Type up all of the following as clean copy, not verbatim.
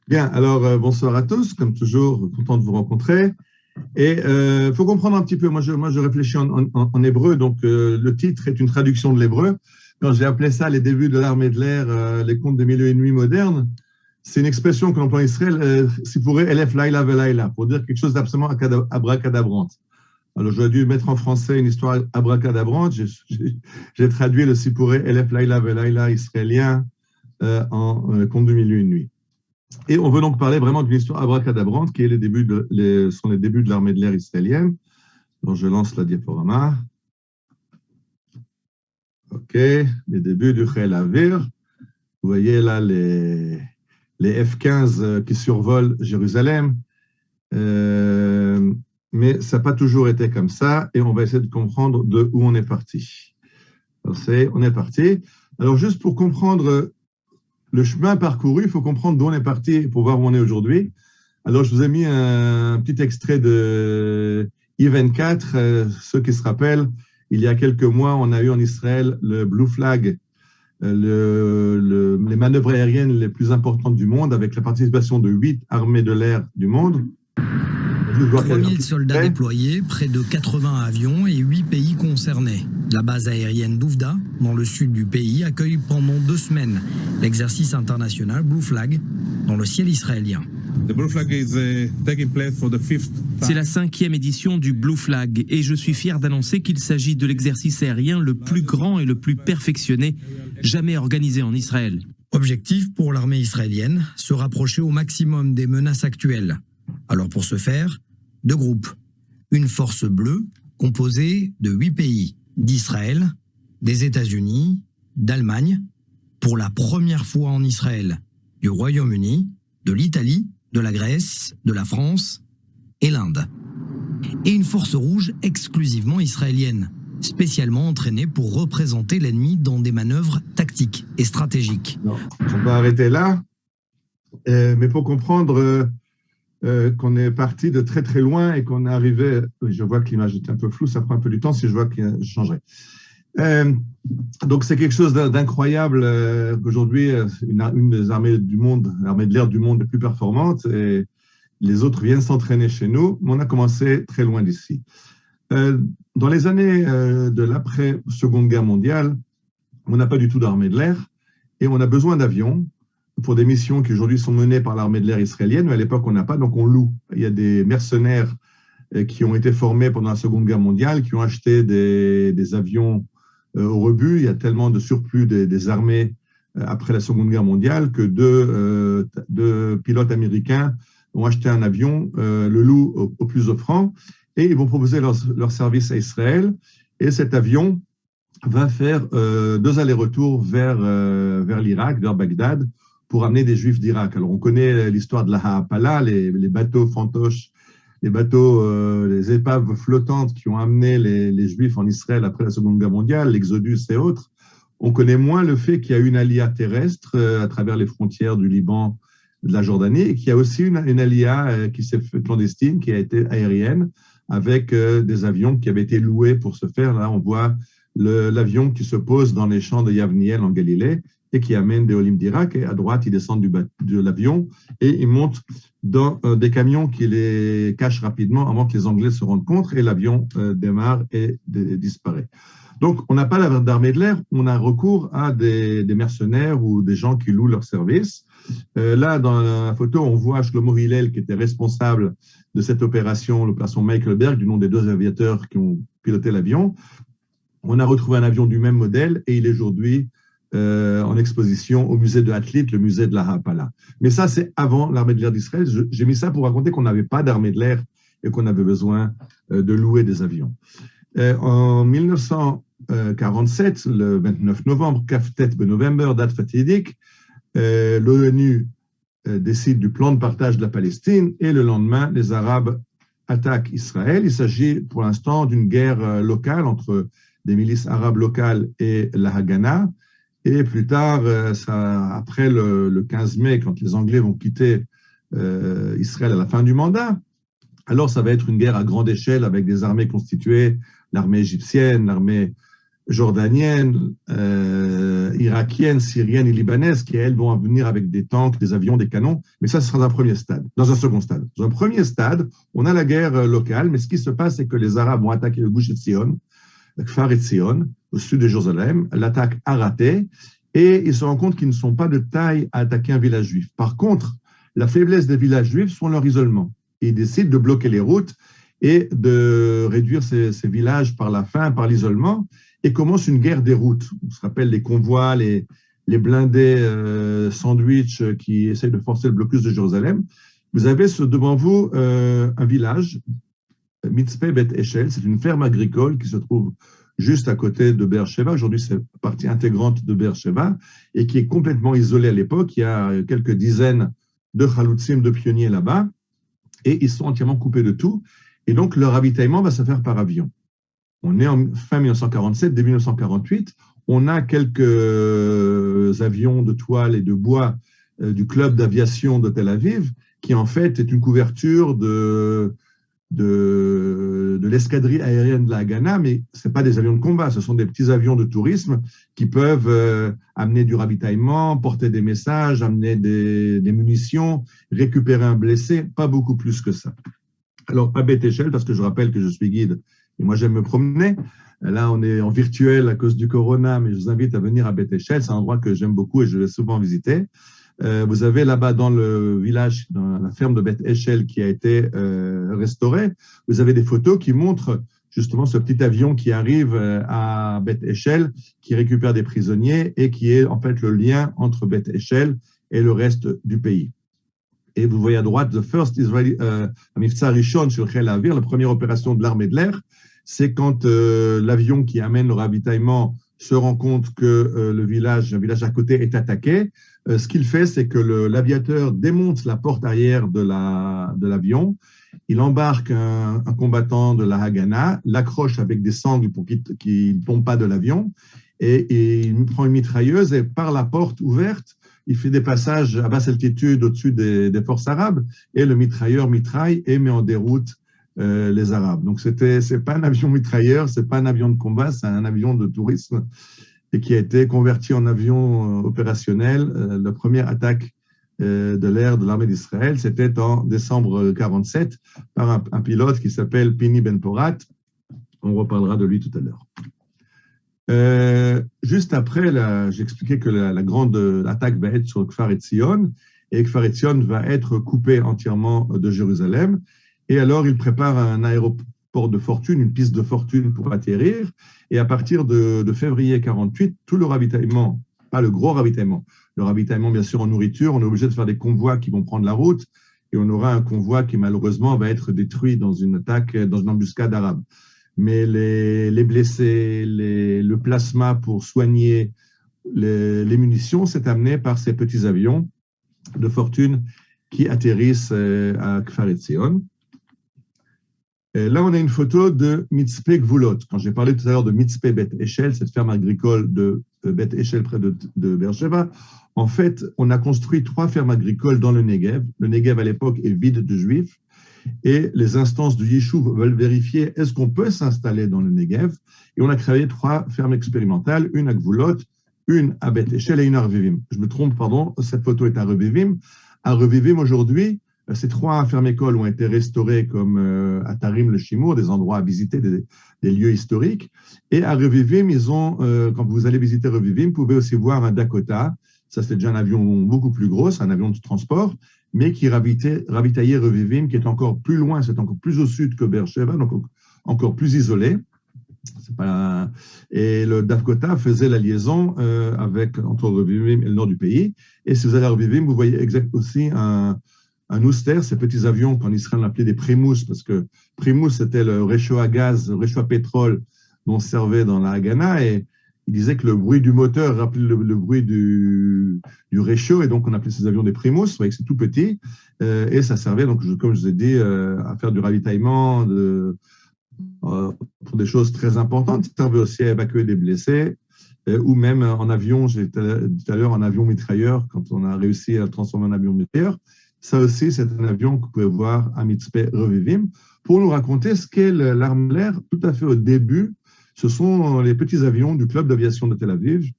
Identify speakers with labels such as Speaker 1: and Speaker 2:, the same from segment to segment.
Speaker 1: Bien, alors bonsoir à tous, comme toujours, content de vous rencontrer. Et il faut comprendre un petit peu, moi je réfléchis en hébreu, donc le titre est une traduction de l'hébreu. Quand j'ai appelé ça les débuts de l'armée de l'air, les contes des milieux et nuits modernes, c'est une expression que l'on emploie en Israël, si pourrait, Elef Laila Velaila, pour dire quelque chose d'absolument abracadabrante. Alors j'aurais dû mettre en français une histoire abracadabrante, j'ai traduit le si pourrait, Elef Laila Velaila israélien en contes des milieux et nuits. Et on veut donc parler vraiment d'une histoire abracadabrante qui est sont les débuts de l'armée de l'air israélienne. Donc je lance la diaporama. OK, les débuts du Chel Avir. Vous voyez là les F-15 qui survolent Jérusalem. Mais ça n'a pas toujours été comme ça et on va essayer de comprendre de où on est parti. Alors on est parti. Alors juste pour comprendre le chemin parcouru, il faut comprendre d'où on est parti pour voir où on est aujourd'hui. Alors, je vous ai mis un petit extrait de I-24. Ceux qui se rappellent, il y a quelques mois, on a eu en Israël le Blue Flag, les manœuvres aériennes les plus importantes du monde, avec la participation de 8 armées de l'air du monde.
Speaker 2: 3000 soldats déployés, près de 80 avions et 8 pays concernés. La base aérienne d'Ouvda, dans le sud du pays, accueille pendant 2 semaines l'exercice international Blue Flag dans le ciel israélien.
Speaker 3: C'est la 5e édition du Blue Flag et je suis fier d'annoncer qu'il s'agit de l'exercice aérien le plus grand et le plus perfectionné jamais organisé en Israël.
Speaker 2: Objectif pour l'armée israélienne, se rapprocher au maximum des menaces actuelles. Alors pour ce faire, 2 groupes. Une force bleue composée de 8 pays, d'Israël, des États-Unis, d'Allemagne, pour la première fois en Israël, du Royaume-Uni, de l'Italie, de la Grèce, de la France et l'Inde. Et une force rouge exclusivement israélienne, spécialement entraînée pour représenter l'ennemi dans des manœuvres tactiques et stratégiques.
Speaker 1: Non, on va arrêter là, mais pour comprendre qu'on est parti de très très loin et qu'on est arrivé, je vois que l'image est un peu floue, ça prend un peu du temps, si je vois que je changerai. Donc c'est quelque chose d'incroyable qu'aujourd'hui, une des armées du monde, l'armée de l'air du monde les plus performantes, et les autres viennent s'entraîner chez nous, mais on a commencé très loin d'ici. Dans les années de l'après-Seconde Guerre mondiale, on n'a pas du tout d'armée de l'air et on a besoin d'avions pour des missions qui aujourd'hui sont menées par l'armée de l'air israélienne, mais à l'époque on n'a pas, donc on loue. Il y a des mercenaires qui ont été formés pendant la Seconde Guerre mondiale, qui ont acheté des avions au rebut. Il y a tellement de surplus des armées après la Seconde Guerre mondiale que deux pilotes américains ont acheté un avion, le louent au plus offrant, et ils vont proposer leur service à Israël. Et cet avion va faire 2 allers-retours vers l'Irak, vers Bagdad, pour amener des Juifs d'Irak. Alors, on connaît l'histoire de la Ha'apala, les bateaux fantoches, les épaves flottantes qui ont amené les Juifs en Israël après la Seconde Guerre mondiale, l'Exodus et autres. On connaît moins le fait qu'il y a eu une alia terrestre à travers les frontières du Liban, de la Jordanie, et qu'il y a aussi une alia qui s'est fait clandestine, qui a été aérienne, avec des avions qui avaient été loués pour ce faire. Là, on voit l'avion qui se pose dans les champs de Yavniel en Galilée, et qui amène des Olim d'Irak, et à droite, ils descendent de l'avion, et ils montent dans des camions qui les cachent rapidement avant que les Anglais se rendent compte, et l'avion démarre et disparaît. Donc, on n'a pas d'armée de l'air, on a recours à des mercenaires ou des gens qui louent leurs services. Là, dans la photo, on voit Shlomo Hillel, qui était responsable de cette opération, l'opération Michaelberg, du nom des 2 aviateurs qui ont piloté l'avion. On a retrouvé un avion du même modèle, et il est aujourd'hui en exposition au musée de Atlit, le musée de la Ha'apala. Mais ça, c'est avant l'armée de l'air d'Israël. J'ai mis ça pour raconter qu'on n'avait pas d'armée de l'air et qu'on avait besoin de louer des avions. En 1947, le 29 novembre, Kaftet Benovember, date fatidique, l'ONU décide du plan de partage de la Palestine et le lendemain, les Arabes attaquent Israël. Il s'agit pour l'instant d'une guerre locale entre des milices arabes locales et la Haganah. Et plus tard, après le 15 mai, quand les Anglais vont quitter Israël à la fin du mandat, alors ça va être une guerre à grande échelle avec des armées constituées, l'armée égyptienne, l'armée jordaniennes, irakiennes, syriennes et libanaises qui, elles, vont venir avec des tanks, des avions, des canons. Mais ça, ce sera dans un premier stade, dans un second stade. Dans un premier stade, on a la guerre locale, mais ce qui se passe, c'est que les Arabes vont attaquer le Gush Etzion, le Kfar Etzion, au sud de Jérusalem. L'attaque a raté et ils se rendent compte qu'ils ne sont pas de taille à attaquer un village juif. Par contre, la faiblesse des villages juifs sont leur isolement. Ils décident de bloquer les routes et de réduire ces villages par la faim, par l'isolement, et commence une guerre des routes. On se rappelle les convois, les blindés sandwich qui essayent de forcer le blocus de Jérusalem. Vous avez devant vous un village, Mitzpeh Bet Eshel, c'est une ferme agricole qui se trouve juste à côté de Beersheba. Aujourd'hui, c'est partie intégrante de Beersheba et qui est complètement isolée à l'époque. Il y a quelques dizaines de chaloutsim, de pionniers là-bas, et ils sont entièrement coupés de tout. Et donc, leur ravitaillement va se faire par avion. On est en fin 1947, début 1948. On a quelques avions de toile et de bois du club d'aviation de Tel Aviv, qui en fait est une couverture de l'escadrille aérienne de la Haganah, mais ce n'est pas des avions de combat, ce sont des petits avions de tourisme qui peuvent amener du ravitaillement, porter des messages, amener des munitions, récupérer un blessé, pas beaucoup plus que ça. Alors, à Beth Eshel, parce que je rappelle que je suis guide et moi j'aime me promener. Là, on est en virtuel à cause du corona, mais je vous invite à venir à Beth Eshel. C'est un endroit que j'aime beaucoup et je vais souvent visiter. Vous avez là-bas dans le village, dans la ferme de Beth Eshel qui a été restaurée, vous avez des photos qui montrent justement ce petit avion qui arrive à Beth Eshel, qui récupère des prisonniers et qui est en fait le lien entre Beth Eshel et le reste du pays. Et vous voyez à droite, the first Israeli Miftzah Rishon sur Chel Havir, la première opération de l'armée de l'air, c'est quand l'avion qui amène le ravitaillement se rend compte que un village à côté est attaqué. Ce qu'il fait, c'est que l'aviateur démonte la porte arrière de l'avion, il embarque un combattant de la Haganah, l'accroche avec des sangles pour qu'il ne tombe pas de l'avion, et il prend une mitrailleuse et par la porte ouverte, il fait des passages à basse altitude au-dessus des forces arabes, et le mitrailleur mitraille et met en déroute les Arabes. Donc, c'est pas un avion mitrailleur, c'est pas un avion de combat, c'est un avion de tourisme et qui a été converti en avion opérationnel. La première attaque de l'air de l'armée d'Israël, c'était en décembre 1947 par un pilote qui s'appelle Pini Ben Porat. On reparlera de lui tout à l'heure. Juste après, j'expliquais que la grande attaque va être sur Kfar Etzion, et Kfar Etzion va être coupé entièrement de Jérusalem. Et alors, il prépare un aéroport de fortune, une piste de fortune pour atterrir. Et à partir de février 1948, tout le ravitaillement, pas le gros ravitaillement, le ravitaillement bien sûr en nourriture, on est obligé de faire des convois qui vont prendre la route. Et on aura un convoi qui malheureusement va être détruit dans une attaque, dans une embuscade arabe. Mais les blessés, le plasma pour soigner les munitions, c'est amené par ces petits avions de fortune qui atterrissent à Kfar Etzion. Et là, on a une photo de Mitzpeh Gvulot. Quand j'ai parlé tout à l'heure de Mitzpeh Bet Eshel, cette ferme agricole de Bet Eshel près de Beersheba, en fait, on a construit 3 fermes agricoles dans le Negev. Le Negev, à l'époque, est vide de Juifs. Et les instances du Yishuv veulent vérifier est-ce qu'on peut s'installer dans le Negev. Et on a créé 3 fermes expérimentales, une à Gvulot, une à Bet Eshel et une à Revivim. Je me trompe, pardon, cette photo est à Revivim. À Revivim, aujourd'hui, ces 3 fermes-écoles ont été restaurées comme à Tarim le Shimour, des endroits à visiter, des lieux historiques. Et à Revivim, quand vous allez visiter Revivim, vous pouvez aussi voir un Dakota. Ça, c'est déjà un avion beaucoup plus gros, c'est un avion de transport, mais qui ravitaillait Revivim, qui est encore plus loin, c'est encore plus au sud que Beersheba, donc encore plus isolé. Et le Dakota faisait la liaison entre Revivim et le nord du pays. Et si vous allez à Revivim, vous voyez aussi un Ouster, ces petits avions qu'en Israël on appelait des Primus, parce que Primus c'était le réchaud à gaz, le réchaud à pétrole dont on servait dans la Haganah, et il disait que le bruit du moteur rappelait le bruit du réchaud, et donc on appelait ces avions des Primus. Vous voyez que c'est tout petit, et ça servait, donc, comme je vous ai dit, à faire du ravitaillement pour des choses très importantes. Ça servait aussi à évacuer des blessés, ou même en avion, j'ai dit tout à l'heure, en avion mitrailleur, quand on a réussi à le transformer en avion mitrailleur. Ça aussi, c'est un avion que vous pouvez voir à Mitzpeh Revivim pour nous raconter ce qu'est l'arme de l'air tout à fait au début ce sont les petits avions du club d'aviation de Tel Aviv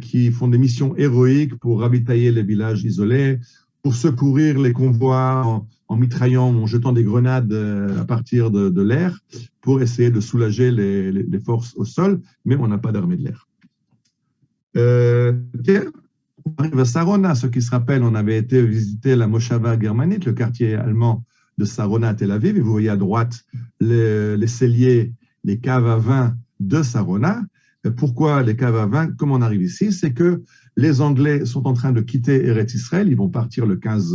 Speaker 1: qui font des missions héroïques pour ravitailler les villages isolés, pour secourir les convois en mitraillant, en jetant des grenades à partir de l'air, pour essayer de soulager les forces au sol, mais on n'a pas d'armée de l'air. On arrive à Sarona, ceux qui se rappellent, on avait été visiter la Moshava germanique, le quartier allemand de Sarona à Tel Aviv, et vous voyez à droite les celliers, les caves à vin de Sarona. Pourquoi les caves à vin? Comme on arrive ici, c'est que les Anglais sont en train de quitter Eretz Israël, ils vont partir le 15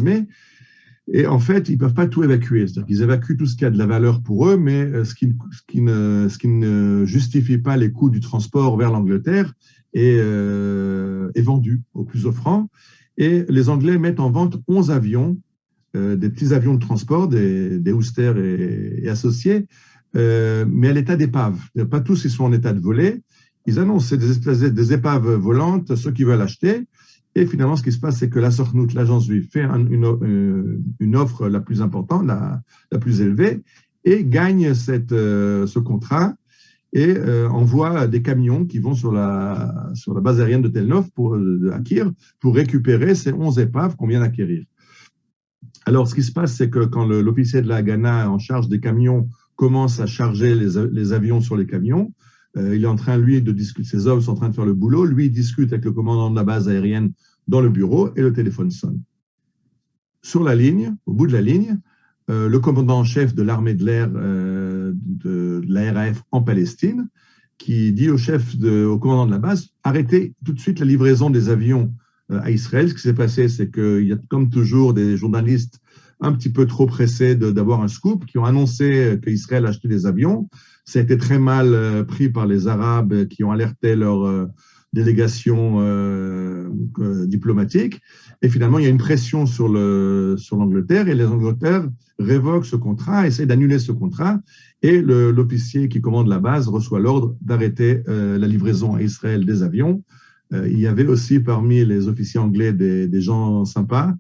Speaker 1: mai, et en fait, ils ne peuvent pas tout évacuer. C'est-à-dire qu'ils évacuent tout ce qui a de la valeur pour eux, mais ce qui ne justifie pas les coûts du transport vers l'Angleterre est vendu au plus offrant. Et les Anglais mettent en vente 11 avions, des petits avions de transport, des Ouster et associés, mais à l'état d'épave. Pas tous ils sont en état de voler. Ils annoncent des épaves volantes, ceux qui veulent acheter. Et finalement, ce qui se passe, c'est que la Sornout, l'agence juive, fait une offre la plus importante, la plus élevée, et gagne ce contrat et envoie des camions qui vont sur la base aérienne de Tel Nof à Kir pour récupérer ces 11 épaves qu'on vient d'acquérir. Alors, ce qui se passe, c'est que quand l'officier de la Haganah en charge des camions commence à charger les avions sur les camions, il est en train, lui, de discuter, ses hommes sont en train de faire le boulot, lui, il discute avec le commandant de la base aérienne dans le bureau et le téléphone sonne. Sur la ligne, au bout de la ligne, le commandant en chef de l'armée de l'air de la RAF en Palestine, qui dit au commandant de la base, arrêtez tout de suite la livraison des avions à Israël. Ce qui s'est passé, c'est qu'il y a comme toujours des journalistes un petit peu trop pressés d'avoir un scoop, qui ont annoncé qu'Israël achetait des avions. Ça a été très mal pris par les Arabes qui ont alerté leur délégation diplomatique. Et finalement, il y a une pression sur l'Angleterre et les Angleterres révoquent ce contrat, essaient d'annuler ce contrat. Et l'officier qui commande la base reçoit l'ordre d'arrêter la livraison à Israël des avions. Il y avait aussi parmi les officiers anglais des gens sympas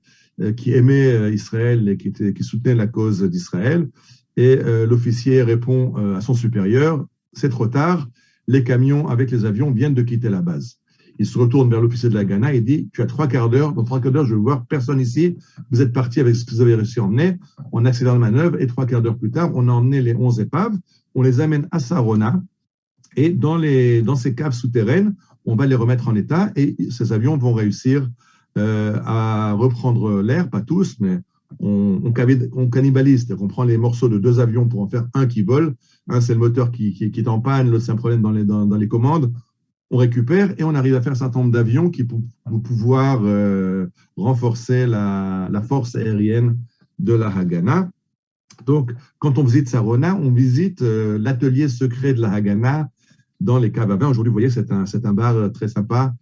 Speaker 1: qui aimaient Israël et qui soutenaient la cause d'Israël. Et l'officier répond à son supérieur, c'est trop tard, les camions avec les avions viennent de quitter la base. Il se retourne vers l'officier de la Haganah et dit, tu as 3 quarts d'heure, dans 3 quarts d'heure, je vais voir personne ici, vous êtes parti avec ce que vous avez réussi à emmener, on accélère la manœuvre et 3 quarts d'heure plus tard, on a emmené les 11 épaves, on les amène à Sarona et dans ces caves souterraines, on va les remettre en état et ces avions vont réussir à reprendre l'air, pas tous, mais on cannibalise, c'est-à-dire qu'on prend les morceaux de 2 avions pour en faire un qui vole, un c'est le moteur qui est en panne, l'autre c'est un problème dans les commandes, on récupère et on arrive à faire un certain nombre d'avions qui vont pouvoir renforcer la force aérienne de la Haganah. Donc, quand on visite Sarona, on visite l'atelier secret de la Haganah dans les caves à vin. Aujourd'hui, vous voyez, c'est un bar très sympa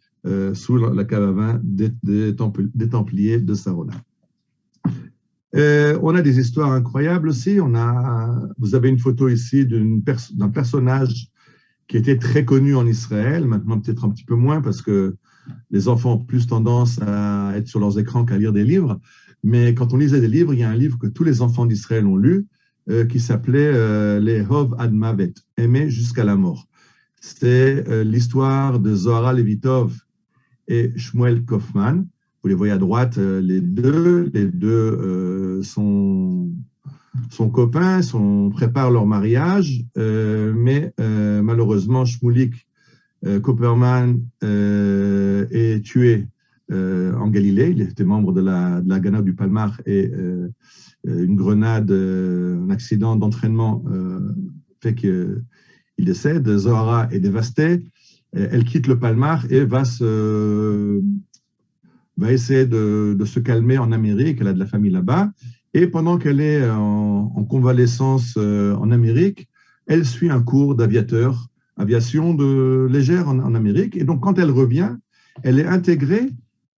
Speaker 1: sous la cave à vin des Templiers de Sarona. On a des histoires incroyables aussi. Vous avez une photo ici d'un personnage qui était très connu en Israël, maintenant peut-être un petit peu moins parce que les enfants ont plus tendance à être sur leurs écrans qu'à lire des livres. Mais quand on lisait des livres, il y a un livre que tous les enfants d'Israël ont lu qui s'appelait Les Hov Ad Mavet, Aimer jusqu'à la mort. C'est l'histoire de Zohara Levitov et Shmuel Kaufman. Vous les voyez à droite, les deux sont copains, préparent leur mariage, mais malheureusement, Shmulik Kaufman est tué en Galilée. Il était membre de la Haganah du Palmar et une grenade, un accident d'entraînement fait qu'il décède. Zohara est dévastée. Elle quitte le Palmar et va essayer de se calmer en Amérique. Elle a de la famille là-bas. Et pendant qu'elle est en convalescence en Amérique, elle suit un cours aviation légère en Amérique. Et donc, quand elle revient, elle est intégrée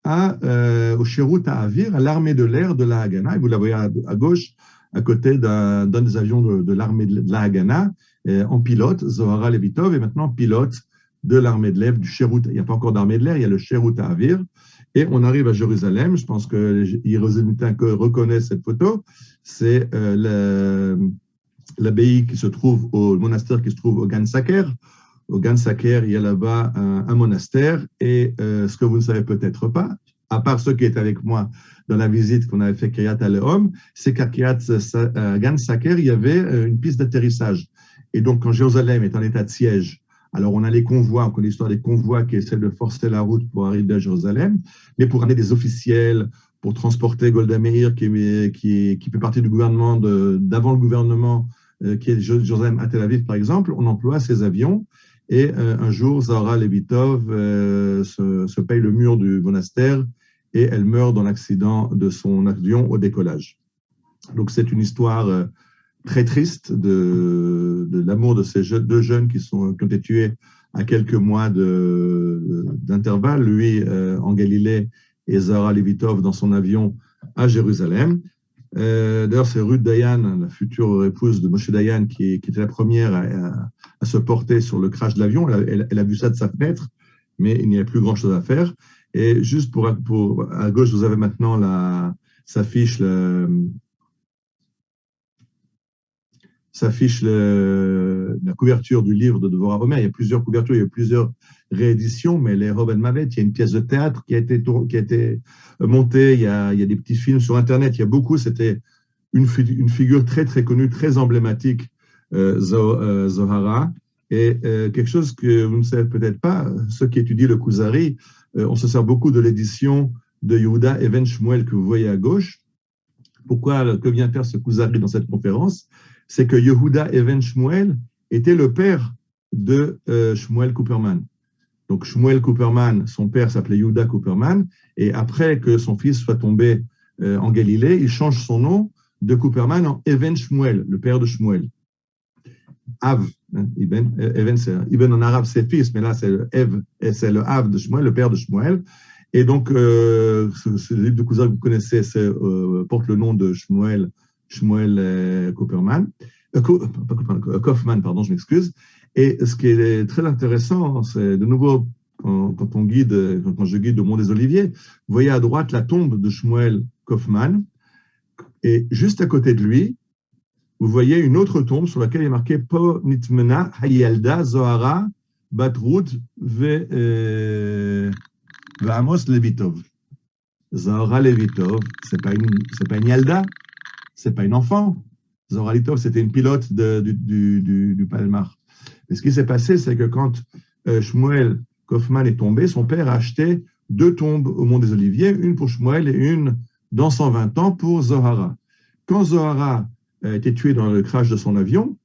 Speaker 1: au Sherut HaAvir, à l'armée de l'air de la Haganah. Et vous la voyez à gauche, à côté d'un des avions de l'armée de la Haganah, en pilote, Zohara Levitov, et maintenant pilote de l'armée de l'air, du Sherut. Il n'y a pas encore d'armée de l'air, il y a le Sherut HaAvir. Et on arrive à Jérusalem, je pense que les Jérusalémiens reconnaissent cette photo, c'est l'abbaye qui se trouve au monastère qui se trouve au Gan Saker. Au Gan Saker, il y a là-bas un monastère. Et ce que vous ne savez peut-être pas, à part ceux qui étaient avec moi dans la visite qu'on avait fait Kiryat Aleom, c'est qu'à Gan Saker, il y avait une piste d'atterrissage. Et donc, quand Jérusalem est en état de siège, alors on a les convois, on connaît l'histoire des convois qui essaient de forcer la route pour arriver à Jérusalem, mais pour amener des officiels, pour transporter Golda Meir, qui fait partie du gouvernement, d'avant le gouvernement, qui est de Jérusalem à Tel Aviv, par exemple, on emploie ces avions. Et un jour, Zahara Levitov se paye le mur du monastère et elle meurt dans l'accident de son avion au décollage. Donc c'est une histoire très triste de l'amour de ces deux jeunes qui ont été tués à quelques mois d'intervalle, lui en Galilée et Zahara Levitov dans son avion à Jérusalem. D'ailleurs, c'est Ruth Dayan, la future épouse de Moshe Dayan, qui était la première à se porter sur le crash de l'avion. Elle a vu ça de sa fenêtre, mais il n'y a plus grand-chose à faire. Et juste à gauche, vous avez maintenant s'affiche la couverture du livre de Devorah Omer. Il y a plusieurs couvertures, il y a plusieurs rééditions, mais les Rob Mavet, il y a une pièce de théâtre qui a été montée, il y a des petits films sur Internet, il y a beaucoup, c'était une figure très, très connue, très emblématique, Zohara, et quelque chose que vous ne savez peut-être pas, ceux qui étudient le Kuzari, on se sert beaucoup de l'édition de Yehuda Even Shmuel que vous voyez à gauche. Que vient faire ce Kuzari dans cette conférence? C'est que Yehuda Even Shmuel était le père de Shmuel Cooperman. Donc Shmuel Cooperman, son père s'appelait Yehuda Cooperman, et après que son fils soit tombé en Galilée, il change son nom de Cooperman en Even Shmuel, le père de Shmuel. Av, Even en arabe c'est fils, mais là c'est le Av de Shmuel, le père de Shmuel. Et donc ce livre de Kuzari que vous connaissez porte le nom de Shmuel Kaufman, pardon, je m'excuse. Et ce qui est très intéressant, c'est de nouveau, quand je guide au Mont des Oliviers, vous voyez à droite la tombe de Shmuel Kaufman, et juste à côté de lui, vous voyez une autre tombe sur laquelle il est marqué Po Nitmena Hayalda Zohara Batrut Ve'amos Levitov. Zohara Levitov, c'est pas une Yalda, c'est pas une enfant. Zohara Levitov, c'était une pilote du Palmar. Mais ce qui s'est passé, c'est que quand Shmuel Kaufman est tombé, son père a acheté 2 tombes au Mont des Oliviers, une pour Shmuel et une dans 120 ans pour Zohara. Quand Zohara a été tué dans le crash de son avion,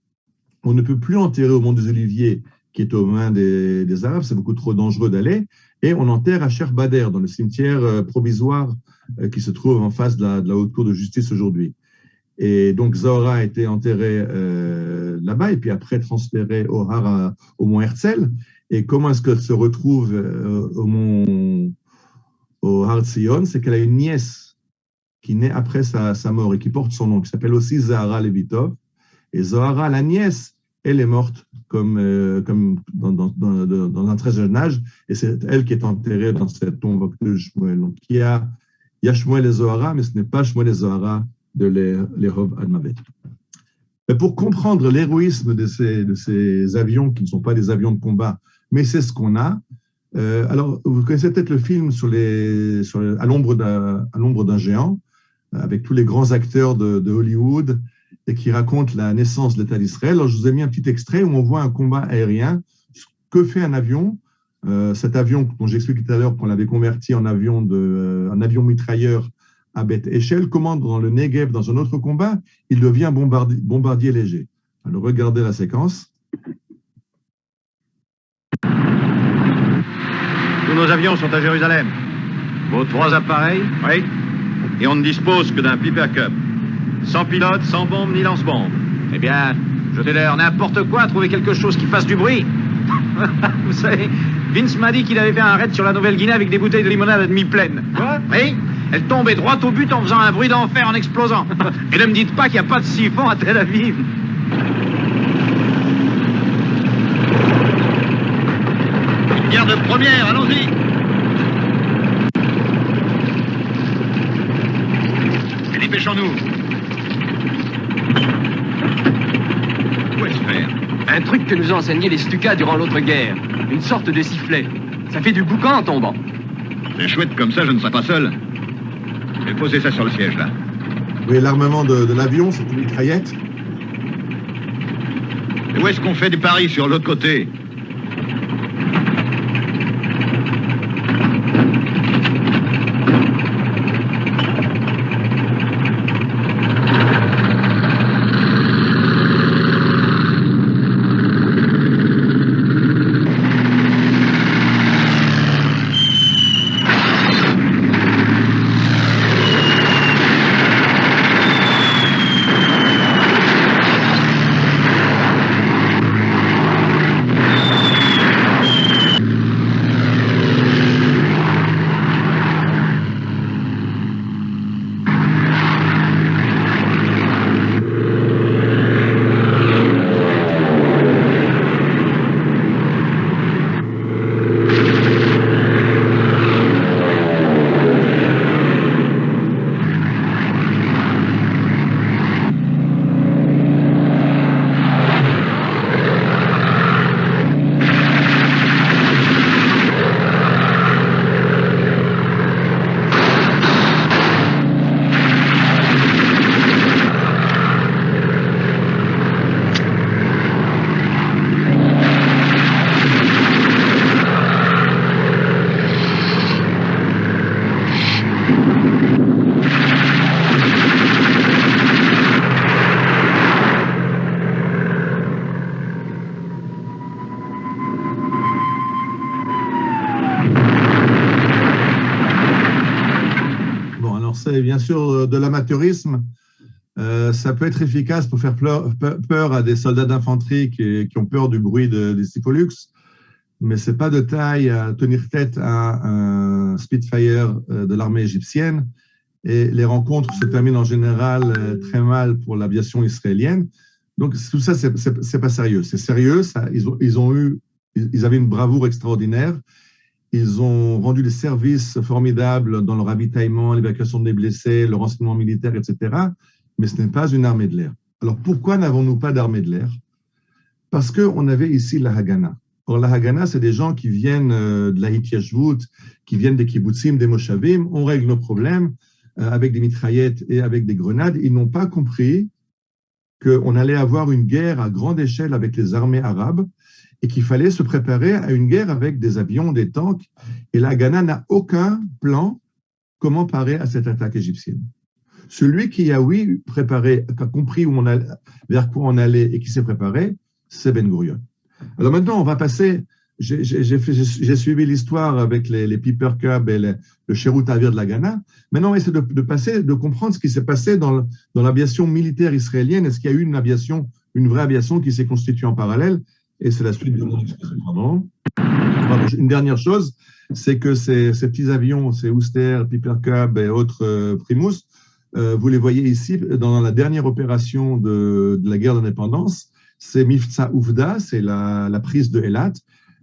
Speaker 1: on ne peut plus enterrer au Mont des Oliviers, qui est aux mains des Arabes, c'est beaucoup trop dangereux d'aller, et on enterre à Cher Bader, dans le cimetière provisoire qui se trouve en face de la haute cour de justice aujourd'hui. Et donc Zohara a été enterré là-bas, et puis après transféré au mont Herzl. Et comment est-ce qu'elle se retrouve au Har Zion? C'est qu'elle a une nièce qui naît après sa mort et qui porte son nom, qui s'appelle aussi Zahara Levitov. Et Zohara, la nièce, elle est morte comme dans un très jeune âge, et c'est elle qui est enterrée dans cette tombe de Shmuel. Donc il y a Shmuel et Zohara, mais ce n'est pas Shmuel et Zohara de l'Erov Admavet. Mais pour comprendre l'héroïsme de ces avions, qui ne sont pas des avions de combat, mais c'est ce qu'on a. Alors, vous connaissez peut-être le film à l'ombre d'un géant, avec tous les grands acteurs de Hollywood, et qui raconte la naissance de l'État d'Israël. Alors, je vous ai mis un petit extrait où on voit un combat aérien. Que fait un avion? Cet avion dont j'expliquais tout à l'heure qu'on l'avait converti en avion mitrailleur à Beth Eshel, comment dans le Negev, dans un autre combat, il devient bombardier léger. Alors, regardez la séquence.
Speaker 4: Tous nos avions sont à Jérusalem. Vos 3 appareils? Oui. Et on ne dispose que d'un Piper Cub. Sans pilote, sans bombe ni lance-bombe. Eh bien, jetez-leur n'importe quoi, trouvez quelque chose qui fasse du bruit. Vous savez, Vince m'a dit qu'il avait fait un raid sur la Nouvelle-Guinée avec des bouteilles de limonade à demi pleines. Quoi? Oui. Elle tombait droit au but en faisant un bruit d'enfer en explosant. Et ne me dites pas qu'il n'y a pas de siphon à Tel Aviv. Garde première, allons-y. Et dépêchons-nous. faire?
Speaker 5: Un truc que nous ont enseigné les Stukas durant l'autre guerre. Une sorte de sifflet. Ça fait du boucan en tombant.
Speaker 4: C'est chouette, comme ça, je ne serai pas seul. Je vais poser ça sur le siège, là.
Speaker 1: Oui, l'armement de l'avion, c'est une mitraillette.
Speaker 4: Et où est-ce qu'on fait des paris sur l'autre côté?
Speaker 1: C'est bien sûr de l'amateurisme. Ça peut être efficace pour faire peur à des soldats d'infanterie qui ont peur du bruit des Sipolux, mais ce n'est pas de taille à tenir tête à un Spitfire de l'armée égyptienne. Et les rencontres se terminent en général très mal pour l'aviation israélienne. Donc tout ça, c'est pas sérieux. C'est sérieux. Ils avaient une bravoure extraordinaire. Ils ont rendu des services formidables dans le ravitaillement, l'évacuation des blessés, le renseignement militaire, etc. Mais ce n'est pas une armée de l'air. Alors pourquoi n'avons-nous pas d'armée de l'air? Parce qu'on avait ici la Haganah. Or, la Haganah, c'est des gens qui viennent de la Hitiyashvut, qui viennent des kibbutzim, des moshavim. On règle nos problèmes avec des mitraillettes et avec des grenades. Ils n'ont pas compris qu'on allait avoir une guerre à grande échelle avec les armées arabes et qu'il fallait se préparer à une guerre avec des avions, des tanks. Et la Haganah n'a aucun plan comment parer à cette attaque égyptienne. Celui qui a, oui, préparé, qui a compris vers quoi on allait et qui s'est préparé, c'est Ben Gurion. Alors maintenant, on va passer, j'ai suivi l'histoire avec les Piper Cub et le Sherut Avir de la Haganah. Maintenant, on va essayer de comprendre ce qui s'est passé dans l'aviation militaire israélienne. Est-ce qu'il y a eu une vraie aviation qui s'est constituée en parallèle? Et c'est la suite de mon explication. Une dernière chose, c'est que ces petits avions, ces Ouster, Piper Cub et autres Primus, vous les voyez ici dans la dernière opération de la guerre d'indépendance. C'est Mifza Ouvda, c'est la prise de Eilat.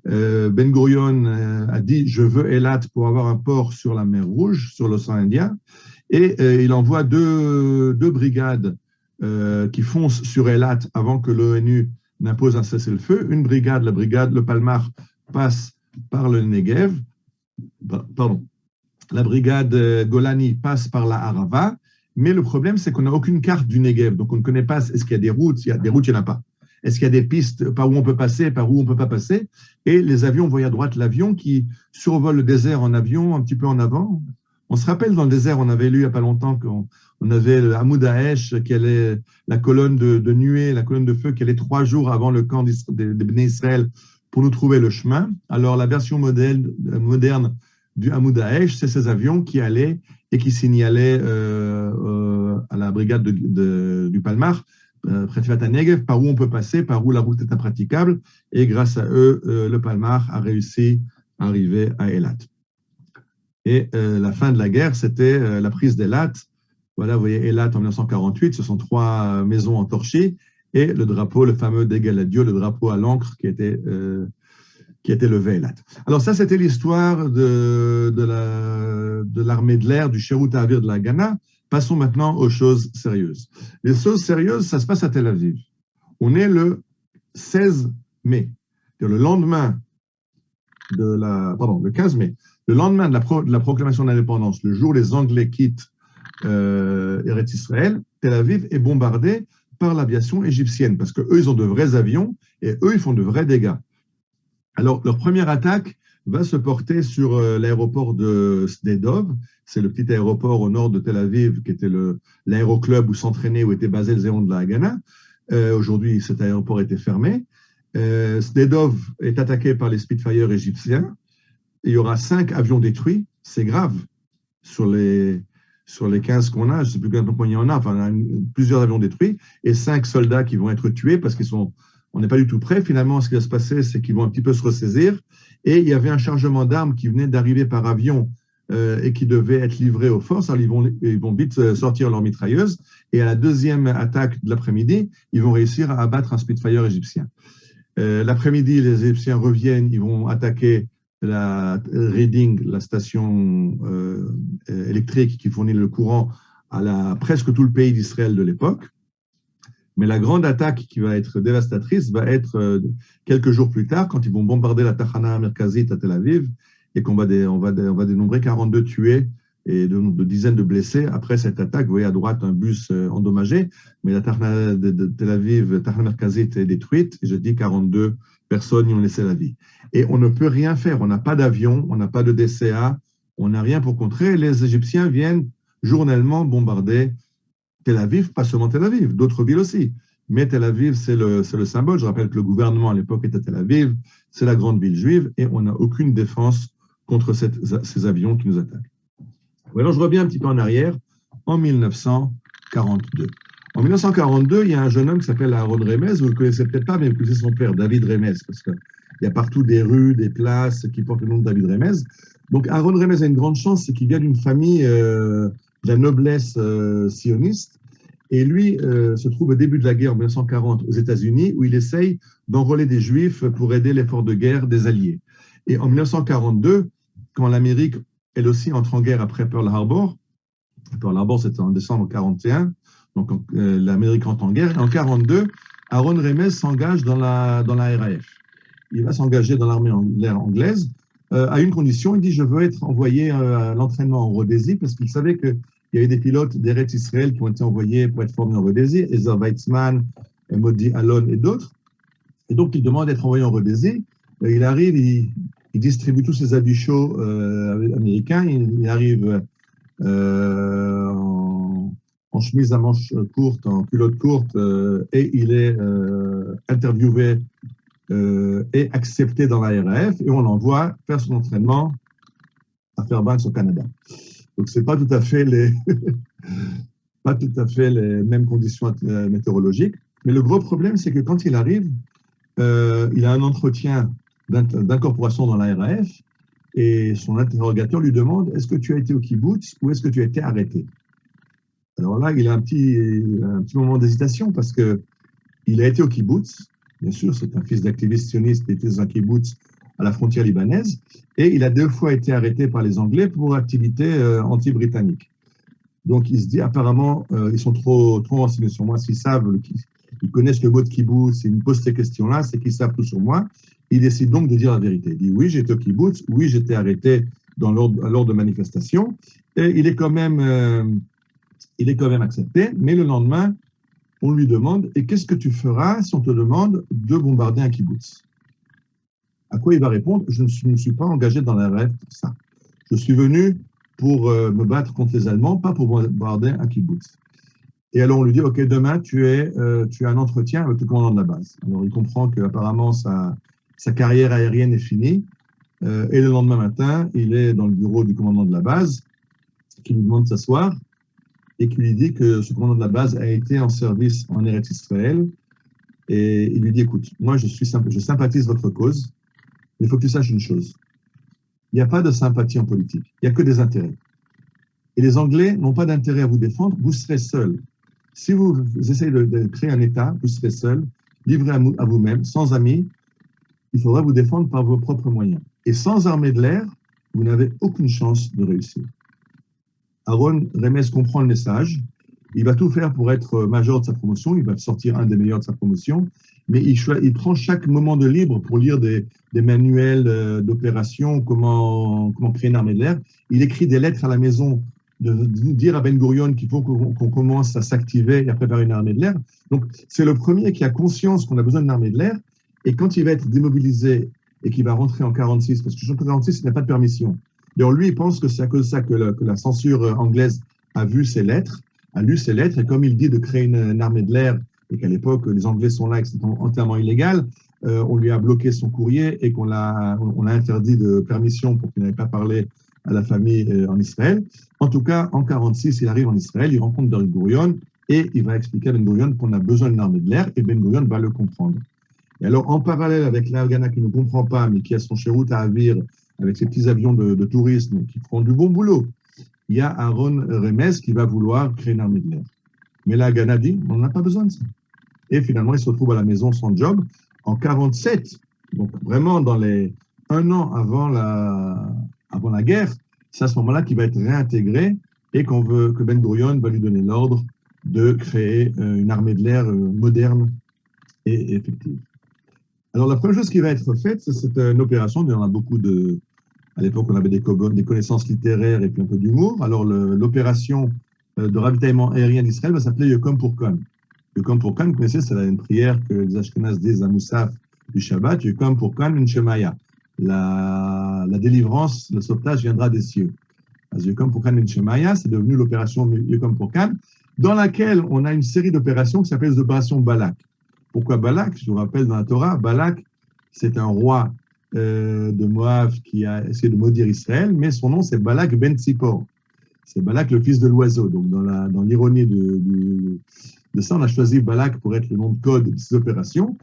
Speaker 1: Ben Gurion a dit « Je veux Eilat pour avoir un port sur la mer Rouge, sur l'océan Indien ». Et il envoie deux brigades qui foncent sur Eilat avant que l'ONU n'impose un cessez-le-feu. Une brigade, le Palmar, passe par le Negev. Pardon. La brigade Golani passe par la Arava. Mais le problème, c'est qu'on n'a aucune carte du Negev. Donc, on ne connaît pas, est-ce qu'il y a des routes? Il y a des routes, il n'y en a pas. Est-ce qu'il y a des pistes par où on peut passer, par où on ne peut pas passer? Et les avions, vous voyez à droite l'avion qui survole le désert en avion, un petit peu en avant. On se rappelle, dans le désert, on avait lu il n'y a pas longtemps qu'on avait le Hamoud Haesh, qui allait, la colonne de nuée, la colonne de feu, qui allait 3 jours avant le camp des Bnei Israël pour nous trouver le chemin. Alors, la version moderne du Hamoud Haesh, c'est ces avions qui allaient et qui signalaient à la brigade du Palmar, près de Fat Negev, par où on peut passer, par où la route est impraticable. Et grâce à eux, le Palmar a réussi à arriver à Eilat. Et la fin de la guerre, c'était la prise d'Eilat. Voilà, vous voyez Eilat en 1948, ce sont 3 maisons entorchées, et le drapeau, le fameux d'Egal à Dieu, le drapeau à l'encre qui était levé à Eilat. Alors ça, c'était l'histoire de l'armée de l'air, du Sherut Avir de la Haganah. Passons maintenant aux choses sérieuses. Les choses sérieuses, ça se passe à Tel Aviv. On est le 16 mai, le lendemain le 15 mai, le lendemain de la proclamation d'indépendance, le jour où les Anglais quittent Eretz Israël, Tel Aviv est bombardée par l'aviation égyptienne, parce qu'eux, ils ont de vrais avions, et eux, ils font de vrais dégâts. Alors, leur première attaque va se porter sur l'aéroport de Sde Dov, c'est le petit aéroport au nord de Tel Aviv, qui était l'aéroclub où s'entraînait, où était basé le Zéon de la Haganah. Aujourd'hui, cet aéroport était fermé. Sde Dov est attaqué par les Spitfire égyptiens. Il y aura 5 avions détruits, c'est grave. Sur les 15 qu'on a, je ne sais plus combien il y en a, enfin, plusieurs avions détruits, et 5 soldats qui vont être tués parce on n'est pas du tout prêt. Finalement, ce qui va se passer, c'est qu'ils vont un petit peu se ressaisir. Et il y avait un chargement d'armes qui venait d'arriver par avion et qui devait être livré aux forces. Alors, ils vont vite sortir leurs mitrailleuses. Et à la deuxième attaque de l'après-midi, ils vont réussir à abattre un Spitfire égyptien. L'après-midi, les Égyptiens reviennent, ils vont attaquer la Reading, la station électrique qui fournit le courant à presque tout le pays d'Israël de l'époque. Mais la grande attaque qui va être dévastatrice va être quelques jours plus tard, quand ils vont bombarder la Tachana Merkazit à Tel Aviv, et qu'on va dénombrer 42 tués et de dizaines de blessés. Après cette attaque, vous voyez à droite un bus endommagé, mais la Tachana de Tel Aviv, Tachana Merkazit est détruite, et je dis 42 personnes y ont laissé la vie. Et on ne peut rien faire, on n'a pas d'avion, on n'a pas de DCA, on n'a rien pour contrer. Les Égyptiens viennent journellement bombarder Tel Aviv, pas seulement Tel Aviv, d'autres villes aussi. Mais Tel Aviv, c'est le symbole. Je rappelle que le gouvernement à l'époque était Tel Aviv, c'est la grande ville juive, et on n'a aucune défense contre ces avions qui nous attaquent. Alors je reviens un petit peu en arrière, en 1942. En 1942, il y a un jeune homme qui s'appelle Aaron Remez, vous ne le connaissez peut-être pas, mais vous connaissez son père, David Remez, parce qu'il y a partout des rues, des places qui portent le nom de David Remez. Donc Aaron Remez a une grande chance, c'est qu'il vient d'une famille de la noblesse sioniste, et lui se trouve au début de la guerre en 1940 aux États-Unis, où il essaye d'enrôler des Juifs pour aider l'effort de guerre des Alliés. Et en 1942, quand l'Amérique, elle aussi, entre en guerre après Pearl Harbor c'était en décembre 1941, donc l'Amérique entre en guerre, et en 1942, Aaron Remez s'engage dans la RAF. Il va s'engager dans l'armée anglaise à une condition, il dit « je veux être envoyé à l'entraînement en Rhodésie » parce qu'il savait qu'il y avait des pilotes d'Eretz Israël qui ont été envoyés pour être formés en Rhodésie, Ezer Weizmann, Modi Alon et d'autres. Et donc, il demande d'être envoyé en Rhodésie. Il arrive, il distribue tous ses habits chauds américains, il arrive en chemise à manches courtes, en culotte courte, et il est interviewé et accepté dans la RAF, et on l'envoie faire son entraînement à Fairbanks au Canada. Donc, ce n'est pas tout à fait les mêmes conditions météorologiques, mais le gros problème, c'est que quand il arrive, il a un entretien d'incorporation dans la RAF, et son interrogateur lui demande « Est-ce que tu as été au kibbutz ou est-ce que tu as été arrêté ?» Alors là, il a un petit moment d'hésitation parce qu'il a été au kibbutz. Bien sûr, c'est un fils d'activiste sioniste qui était dans un kibbutz à la frontière libanaise. Et il a 2 fois été arrêté par les Anglais pour activité anti-britannique. Donc, il se dit, apparemment, ils sont trop renseignés sur moi. S'ils savent, ils connaissent le mot de kibbutz, ils me posent ces questions-là, c'est qu'ils savent tout sur moi. Il décide donc de dire la vérité. Il dit, oui, j'étais au kibbutz, oui, j'étais arrêté lors de manifestations. Et il est quand même accepté. Mais le lendemain, on lui demande, et qu'est-ce que tu feras si on te demande de bombarder un kibbutz? À quoi il va répondre, je ne me suis pas engagé dans la RAF pour ça. Je suis venu pour me battre contre les Allemands, pas pour bombarder un kibbutz. Et alors on lui dit, ok, demain tu as un entretien avec le commandant de la base. Alors il comprend qu'apparemment sa carrière aérienne est finie. Et le lendemain matin, il est dans le bureau du commandant de la base, qui lui demande de s'asseoir, et qui lui dit que ce commandant de la base a été en service en Eretz Israël. Et il lui dit, écoute, moi je sympathise votre cause, mais il faut que tu saches une chose. Il n'y a pas de sympathie en politique, il n'y a que des intérêts. Et les Anglais n'ont pas d'intérêt à vous défendre, vous serez seul. Si vous essayez de créer un État, vous serez seul, livré à vous-même, sans amis, il faudra vous défendre par vos propres moyens. Et sans armée de l'air, vous n'avez aucune chance de réussir. Aaron Remez comprend le message, il va tout faire pour être major de sa promotion, il va sortir un des meilleurs de sa promotion, mais il prend chaque moment de libre pour lire des manuels d'opération, comment créer une armée de l'air. Il écrit des lettres à la maison de dire à Ben Gurion qu'il faut qu'on commence à s'activer et à préparer une armée de l'air. Donc, c'est le premier qui a conscience qu'on a besoin d'une armée de l'air, et quand il va être démobilisé et qu'il va rentrer en 46, parce que en 46, il n'a pas de permission. D'ailleurs, lui, il pense que c'est à cause de ça que la censure anglaise a lu ses lettres, et comme il dit de créer une armée de l'air, et qu'à l'époque, les Anglais sont là et que c'est entièrement illégal, on lui a bloqué son courrier et on a interdit de permission pour qu'il n'aille pas parler à la famille en Israël. En tout cas, en 46, il arrive en Israël, il rencontre Ben Gurion et il va expliquer à Ben Gurion qu'on a besoin d'une armée de l'air, et Ben Gurion va le comprendre. Et alors, en parallèle avec la Haganah qui ne comprend pas, mais qui a son chérout à Avir, avec ses petits avions de tourisme qui font du bon boulot, il y a Aaron Remez qui va vouloir créer une armée de l'air. Mais la Haganah dit, on n'a pas besoin de ça. Et finalement, il se retrouve à la maison sans job. En 47, donc vraiment un an avant la guerre, c'est à ce moment-là qu'il va être réintégré et que Ben Gurion va lui donner l'ordre de créer une armée de l'air moderne et effective. Alors, la première chose qui va être faite, c'est une opération, il y en a beaucoup à l'époque, on avait des connaissances littéraires et puis un peu d'humour. Alors, l'opération de ravitaillement aérien d'Israël va s'appeler Yokom Pourkan. Yokom Pourkan, vous connaissez, c'est une prière que les Ashkénazes disent à Moussaf du Shabbat, Yokom Pourkan min Shemaya. La délivrance, le sauvetage viendra des cieux. Yokom Pourkan min Shemaya, c'est devenu l'opération Yokom Pourkan, dans laquelle on a une série d'opérations qui s'appellent les opérations Balak. Pourquoi Balak? Je vous rappelle dans la Torah, Balak, c'est un roi de Moab qui a essayé de maudire Israël, mais son nom c'est Balak ben Tzipor. C'est Balak le fils de l'oiseau. Donc dans l'ironie de ça, on a choisi Balak pour être le nom de code de ces opérations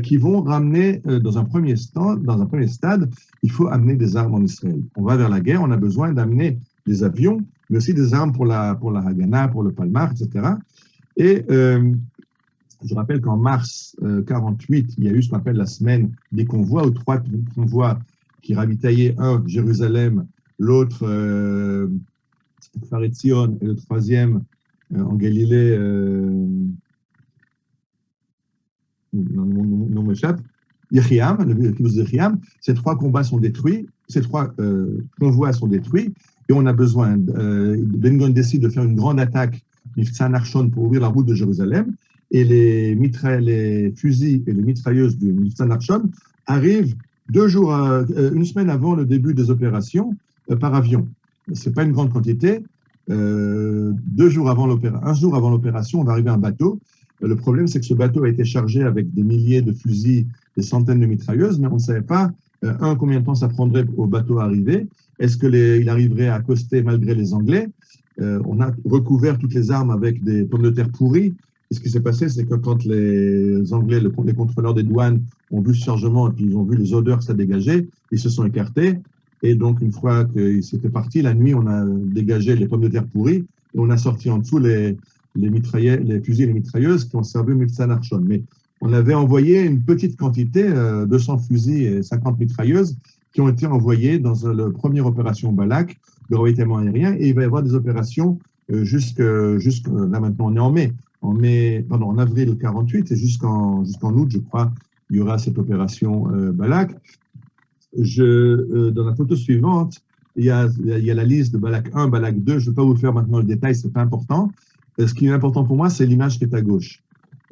Speaker 1: qui vont ramener dans un premier stade, il faut amener des armes en Israël. On va vers la guerre, on a besoin d'amener des avions, mais aussi des armes pour la Haganah, pour le Palmar, etc. Et je rappelle qu'en mars 48, il y a eu ce qu'on appelle la semaine des convois, ou 3 convois qui ravitaillaient, un Jérusalem, l'autre Faretzion et le troisième en Galilée, non m'échappe, Yechiam, le kibbutz de Yechiam. Ces 3 combats sont détruits, ces 3 convois sont détruits, et on a besoin, Ben Gurion décide de faire une grande attaque, Miftzah Nachshon, pour ouvrir la route de Jérusalem. Et les fusils et les mitrailleuses du Miftzah Nachshon arrivent une semaine avant le début des opérations par avion. Ce n'est pas une grande quantité. Un jour avant l'opération, on va arriver à un bateau. Le problème, c'est que ce bateau a été chargé avec des milliers de fusils, des centaines de mitrailleuses, mais on ne savait pas, combien de temps ça prendrait au bateau à arriver. Est-ce qu'il arriverait à accoster malgré les Anglais? On a recouvert toutes les armes avec des pommes de terre pourries. Et ce qui s'est passé, c'est que quand les Anglais, les contrôleurs des douanes, ont vu ce chargement et puis ils ont vu les odeurs que ça dégageait, ils se sont écartés. Et donc, une fois qu'ils s'étaient partis, la nuit, on a dégagé les pommes de terre pourries et on a sorti en dessous les fusils et les mitrailleuses qui ont servi au Miftzah Nachshon. Mais on avait envoyé une petite quantité, 200 fusils et 50 mitrailleuses, qui ont été envoyés dans la première opération Balak, de ravitaillement aérien. Et il va y avoir des opérations là maintenant, on est en avril 48 et jusqu'en août, je crois, il y aura cette opération Balak. Dans la photo suivante, il y a la liste de Balak 1, Balak 2. Je ne vais pas vous faire maintenant le détail, ce n'est pas important. Ce qui est important pour moi, c'est l'image qui est à gauche.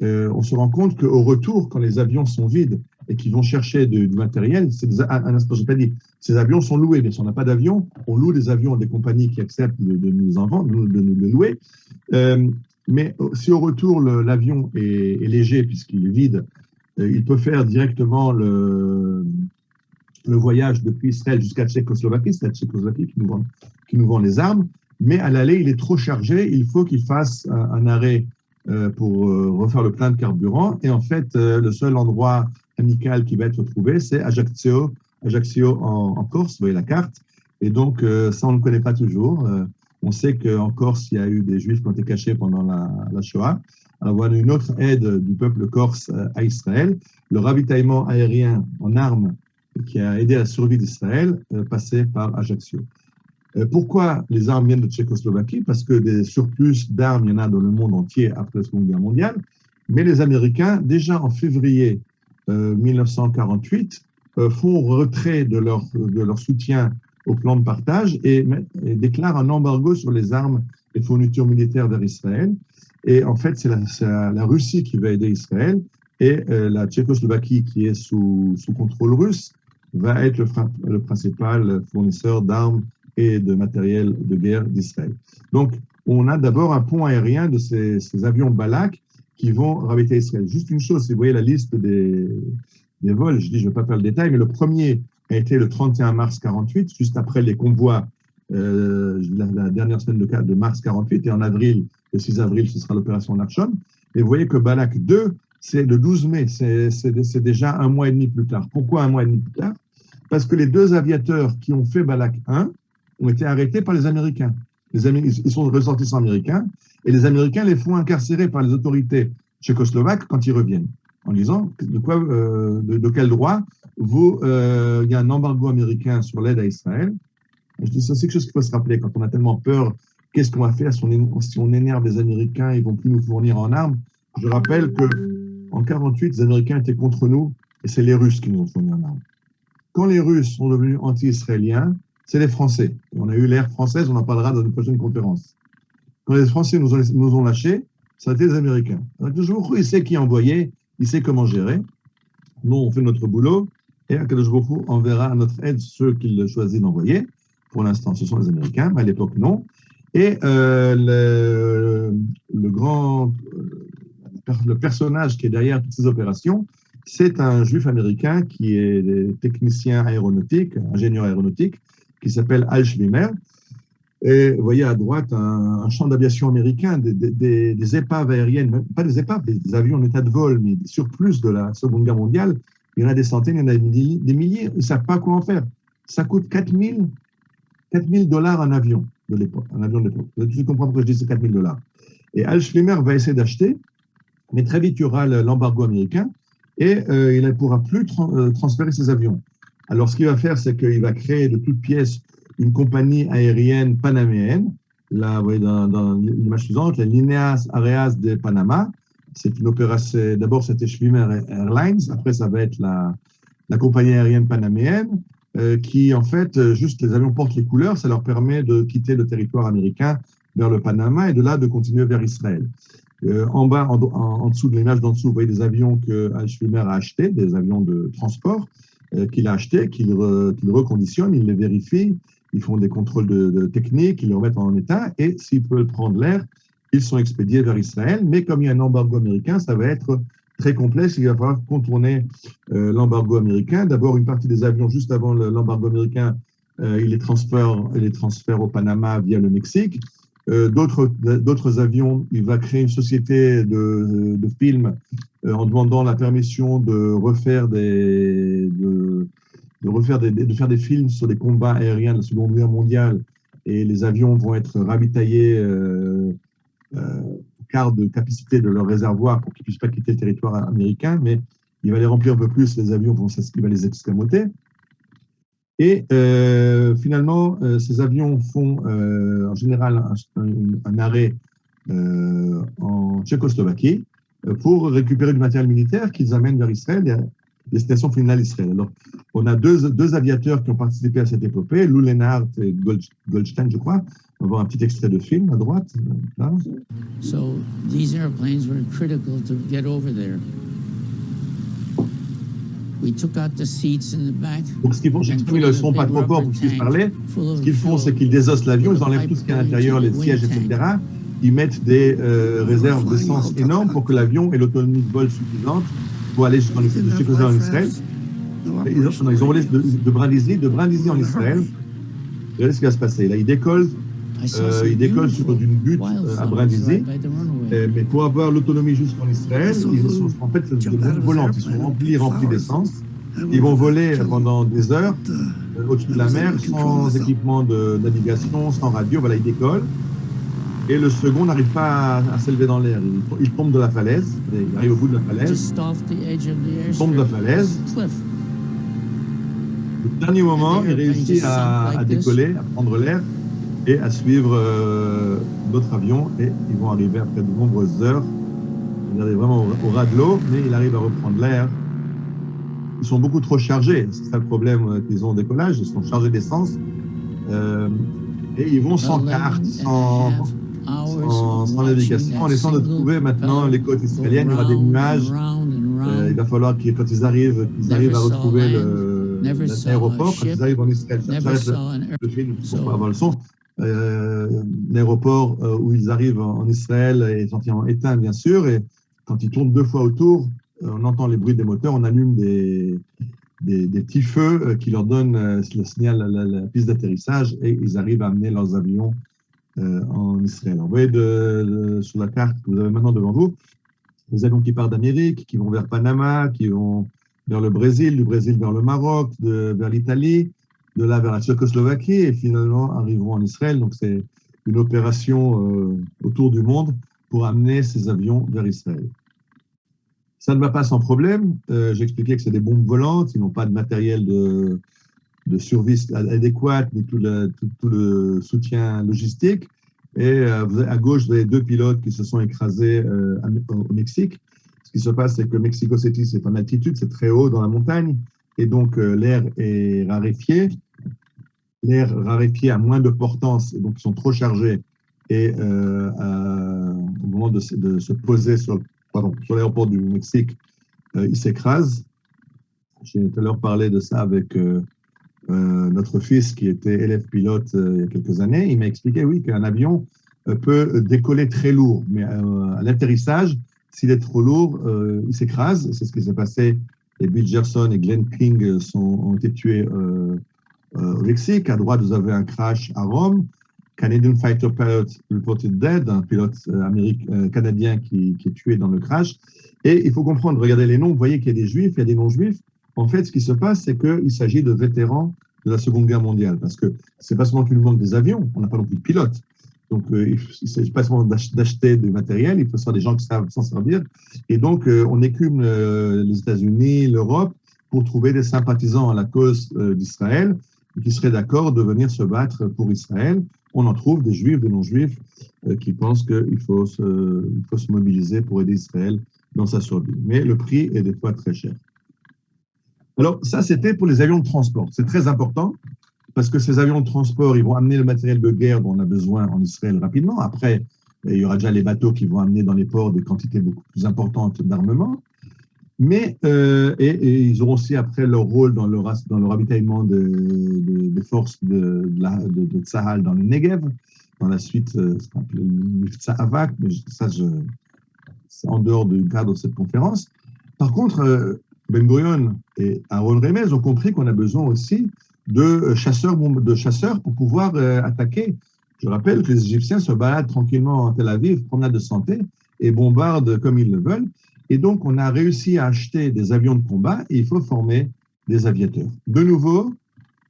Speaker 1: On se rend compte qu'au retour, quand les avions sont vides et qu'ils vont chercher du matériel, un instant, je n'ai pas dit, ces avions sont loués. Mais si on n'a pas d'avion, on loue des avions à des compagnies qui acceptent de nous en vendre, de nous les louer. Mais si au retour, l'avion est léger puisqu'il est vide, il peut faire directement le voyage depuis Israël jusqu'à Tchécoslovaquie. C'est la Tchécoslovaquie qui nous vend les armes. Mais à l'aller, il est trop chargé. Il faut qu'il fasse un arrêt pour refaire le plein de carburant. Et en fait, le seul endroit amical qui va être trouvé, c'est Ajaccio en Corse. Vous voyez la carte. Et donc, ça, on ne connaît pas toujours. On sait qu'en Corse, il y a eu des Juifs qui ont été cachés pendant la Shoah. Alors, voilà une autre aide du peuple corse à Israël. Le ravitaillement aérien en armes qui a aidé à la survie d'Israël passait par Ajaccio. Pourquoi les armes viennent de Tchécoslovaquie? Parce que des surplus d'armes, il y en a dans le monde entier après la Seconde Guerre mondiale. Mais les Américains, déjà en février 1948, font retrait de leur soutien au plan de partage et déclarent un embargo sur les armes et fournitures militaires vers Israël. Et en fait, c'est la Russie qui va aider Israël et la Tchécoslovaquie, qui est sous contrôle russe, va être le principal fournisseur d'armes et de matériel de guerre d'Israël. Donc, on a d'abord un pont aérien de ces avions Balak qui vont ravitailler Israël. Juste une chose, si vous voyez la liste des vols, je ne vais pas faire le détail, mais le premier a été le 31 mars 48, juste après les convois, la dernière semaine de mars 48, et en avril, le 6 avril, ce sera l'opération Narshon. Et vous voyez que Balak 2, c'est le 12 mai, c'est déjà un mois et demi plus tard. Pourquoi un mois et demi plus tard? Parce que les deux aviateurs qui ont fait Balak 1 ont été arrêtés par les Américains. Ils sont ressortissants américains, et les Américains les font incarcérer par les autorités tchécoslovaques quand ils reviennent, en disant de quel droit il y a un embargo américain sur l'aide à Israël. Et je dis ça, c'est quelque chose qu'il faut se rappeler quand on a tellement peur. Qu'est-ce qu'on va faire si on énerve les Américains, ils ne vont plus nous fournir en armes? Je rappelle qu'en 1948, les Américains étaient contre nous, et c'est les Russes qui nous ont fourni en armes. Quand les Russes sont devenus anti-israéliens, c'est les Français. On a eu l'ère française, on en parlera dans une prochaine conférence. Quand les Français nous ont lâchés, ça a été les Américains. Alors, toujours, il sait qui envoyer, il sait comment gérer. Nous, on fait notre boulot, et Akadosh Baruch Hu enverra à notre aide ceux qu'il choisit d'envoyer. Pour l'instant, ce sont les Américains, mais à l'époque, non. Et le personnage qui est derrière toutes ces opérations, c'est un juif américain qui est technicien aéronautique, ingénieur aéronautique, qui s'appelle Al Schwimmer. Et vous voyez à droite un champ d'aviation américain, des épaves aériennes, pas des épaves, des avions en état de vol, mais des surplus de la Seconde Guerre mondiale. Il y en a des centaines, il y en a des milliers. Ils ne savent pas quoi en faire. Ça coûte $4 000 un avion de l'époque. Tu comprends pourquoi je dis c'est $4 000. Et Al Schwimmer va essayer d'acheter, mais très vite, il y aura l'embargo américain et il ne pourra plus transférer ses avions. Alors, ce qu'il va faire, c'est qu'il va créer de toutes pièces une compagnie aérienne panaméenne. Là, vous voyez dans l'image suivante, la Líneas Aéreas de Panama. C'est une opération. D'abord, c'était Schwimmer Airlines. Après, ça va être la compagnie aérienne panaméenne qui, en fait, juste les avions portent les couleurs. Ça leur permet de quitter le territoire américain vers le Panama et de là de continuer vers Israël. En bas, en dessous de l'image d'en dessous, vous voyez des avions que Al Schwimmer a achetés, des avions de transport qu'il a achetés, qu'il reconditionne, il les vérifie, ils font des contrôles de technique, ils les remettent en état, et s'ils peuvent prendre l'air, ils sont expédiés vers Israël. Mais comme il y a un embargo américain, ça va être très complexe, il va falloir contourner l'embargo américain. D'abord, une partie des avions, juste avant l'embargo américain, il les transfère au Panama via le Mexique. D'autres avions, il va créer une société de films en demandant la permission de faire des films sur les combats aériens de la Seconde Guerre mondiale, et les avions vont être ravitaillés quart de capacité de leur réservoir pour qu'ils ne puissent pas quitter le territoire américain, mais il va les remplir un peu plus, les avions il va les escamoter. Et finalement, ces avions font en général un arrêt en Tchécoslovaquie pour récupérer du matériel militaire qu'ils amènent vers Israël, et destination finale Israël. Alors, on a deux aviateurs qui ont participé à cette épopée, Lou Lenart et Goldstein, je crois. On va voir un petit extrait de film à droite. Là.
Speaker 6: So these airplanes were critical to get over there. We took out the seats in the back.
Speaker 1: Donc, ce qu'ils font, c'est qu'ils ne sont pas trop forts pour qu'ils puissent parler. Ce qu'ils font, c'est qu'ils désossent l'avion, ils enlèvent tout ce qu'il y a à l'intérieur, les sièges, etc. Ils mettent des réserves d'essence énormes pour que l'avion ait l'autonomie de vol suffisante pour aller jusqu'en Israël. Ils ont volé de Brindisi en Israël. Regardez ce qui va se passer. Là, ils décollent sur une butte à Brindisi. Mais pour avoir l'autonomie jusqu'en Israël, en fait, c'est des boules volantes. Ils sont remplis d'essence. Ils vont voler pendant des heures au-dessus de la mer, sans équipement de navigation, sans radio. Voilà, ils décollent. Et le second n'arrive pas à s'élever dans l'air. Il tombe de la falaise. Il arrive au bout de la falaise. Il tombe de la falaise. Au dernier moment, il réussit à décoller, à prendre l'air et à suivre d'autres avions. Et ils vont arriver après de nombreuses heures il arrive vraiment au ras de l'eau, mais il arrive à reprendre l'air. Ils sont beaucoup trop chargés. C'est ça le problème qu'ils ont au décollage. Ils sont chargés d'essence. Et ils vont sans carte, sans navigation, en essayant de trouver maintenant les côtes israéliennes. Il y aura des nuages. Il va falloir que quand ils arrivent à retrouver l'aéroport. Quand ils arrivent en Israël, j'arrête le film pour pas avoir le son. L'aéroport où ils arrivent en Israël est entièrement éteint, bien sûr. Et quand ils tournent 2 fois autour, on entend les bruits des moteurs, on allume des petits feux qui leur donnent le signal à la piste d'atterrissage et ils arrivent à amener leurs avions en Israël. Alors, vous voyez sur la carte que vous avez maintenant devant vous, les avions qui partent d'Amérique, qui vont vers Panama, qui vont vers le Brésil, du Brésil vers le Maroc, vers l'Italie, de là vers la Tchécoslovaquie et finalement arriveront en Israël. Donc, c'est une opération autour du monde pour amener ces avions vers Israël. Ça ne va pas sans problème. J'expliquais que c'est des bombes volantes, ils n'ont pas de matériel de survie adéquat, ni tout le soutien logistique. Et à gauche, vous avez 2 pilotes qui se sont écrasés au Mexique. Ce qui se passe, c'est que Mexico City, c'est en altitude, c'est très haut dans la montagne, et donc l'air est raréfié. L'air raréfié a moins de portance, et donc ils sont trop chargés. Et au moment de se poser sur l'aéroport du Mexique, ils s'écrasent. J'ai tout à l'heure parlé de ça avec notre fils qui était élève pilote il y a quelques années. Il m'a expliqué, oui, qu'un avion peut décoller très lourd, mais à l'atterrissage, s'il est trop lourd, il s'écrase. C'est ce qui s'est passé. Et Bill Gerson et Glenn King ont été tués au Mexique. À droite, vous avez un crash à Rome. Canadian Fighter Pilot reported dead, un pilote canadien qui est tué dans le crash. Et il faut comprendre, regardez les noms, vous voyez qu'il y a des juifs, il y a des non-juifs. En fait, ce qui se passe, c'est qu'il s'agit de vétérans de la Seconde Guerre mondiale, parce que c'est pas seulement qu'il nous manque des avions, on n'a pas non plus de pilotes. Donc, il ne s'agit pas seulement d'acheter du matériel, il faut avoir des gens qui savent s'en servir. Et donc, on écume les États-Unis, l'Europe, pour trouver des sympathisants à la cause d'Israël, qui seraient d'accord de venir se battre pour Israël. On en trouve des juifs, des non-juifs, qui pensent qu'il faut se mobiliser pour aider Israël dans sa survie. Mais le prix est des fois très cher. Alors, ça, c'était pour les avions de transport. C'est très important, parce que ces avions de transport, ils vont amener le matériel de guerre dont on a besoin en Israël rapidement. Après, il y aura déjà les bateaux qui vont amener dans les ports des quantités beaucoup plus importantes d'armement. Mais et ils auront aussi après leur rôle dans le ravitaillement des forces de Tsahal dans le Negev. Dans la suite, c'est appelé Miftza Avak, mais ça, c'est en dehors du cadre de cette conférence. Par contre, Ben Gurion et Aaron Remez ont compris qu'on a besoin aussi de chasseurs pour pouvoir attaquer. Je rappelle que les Égyptiens se baladent tranquillement en Tel Aviv, promenade de santé, et bombardent comme ils le veulent. Et donc, on a réussi à acheter des avions de combat et il faut former des aviateurs. De nouveau,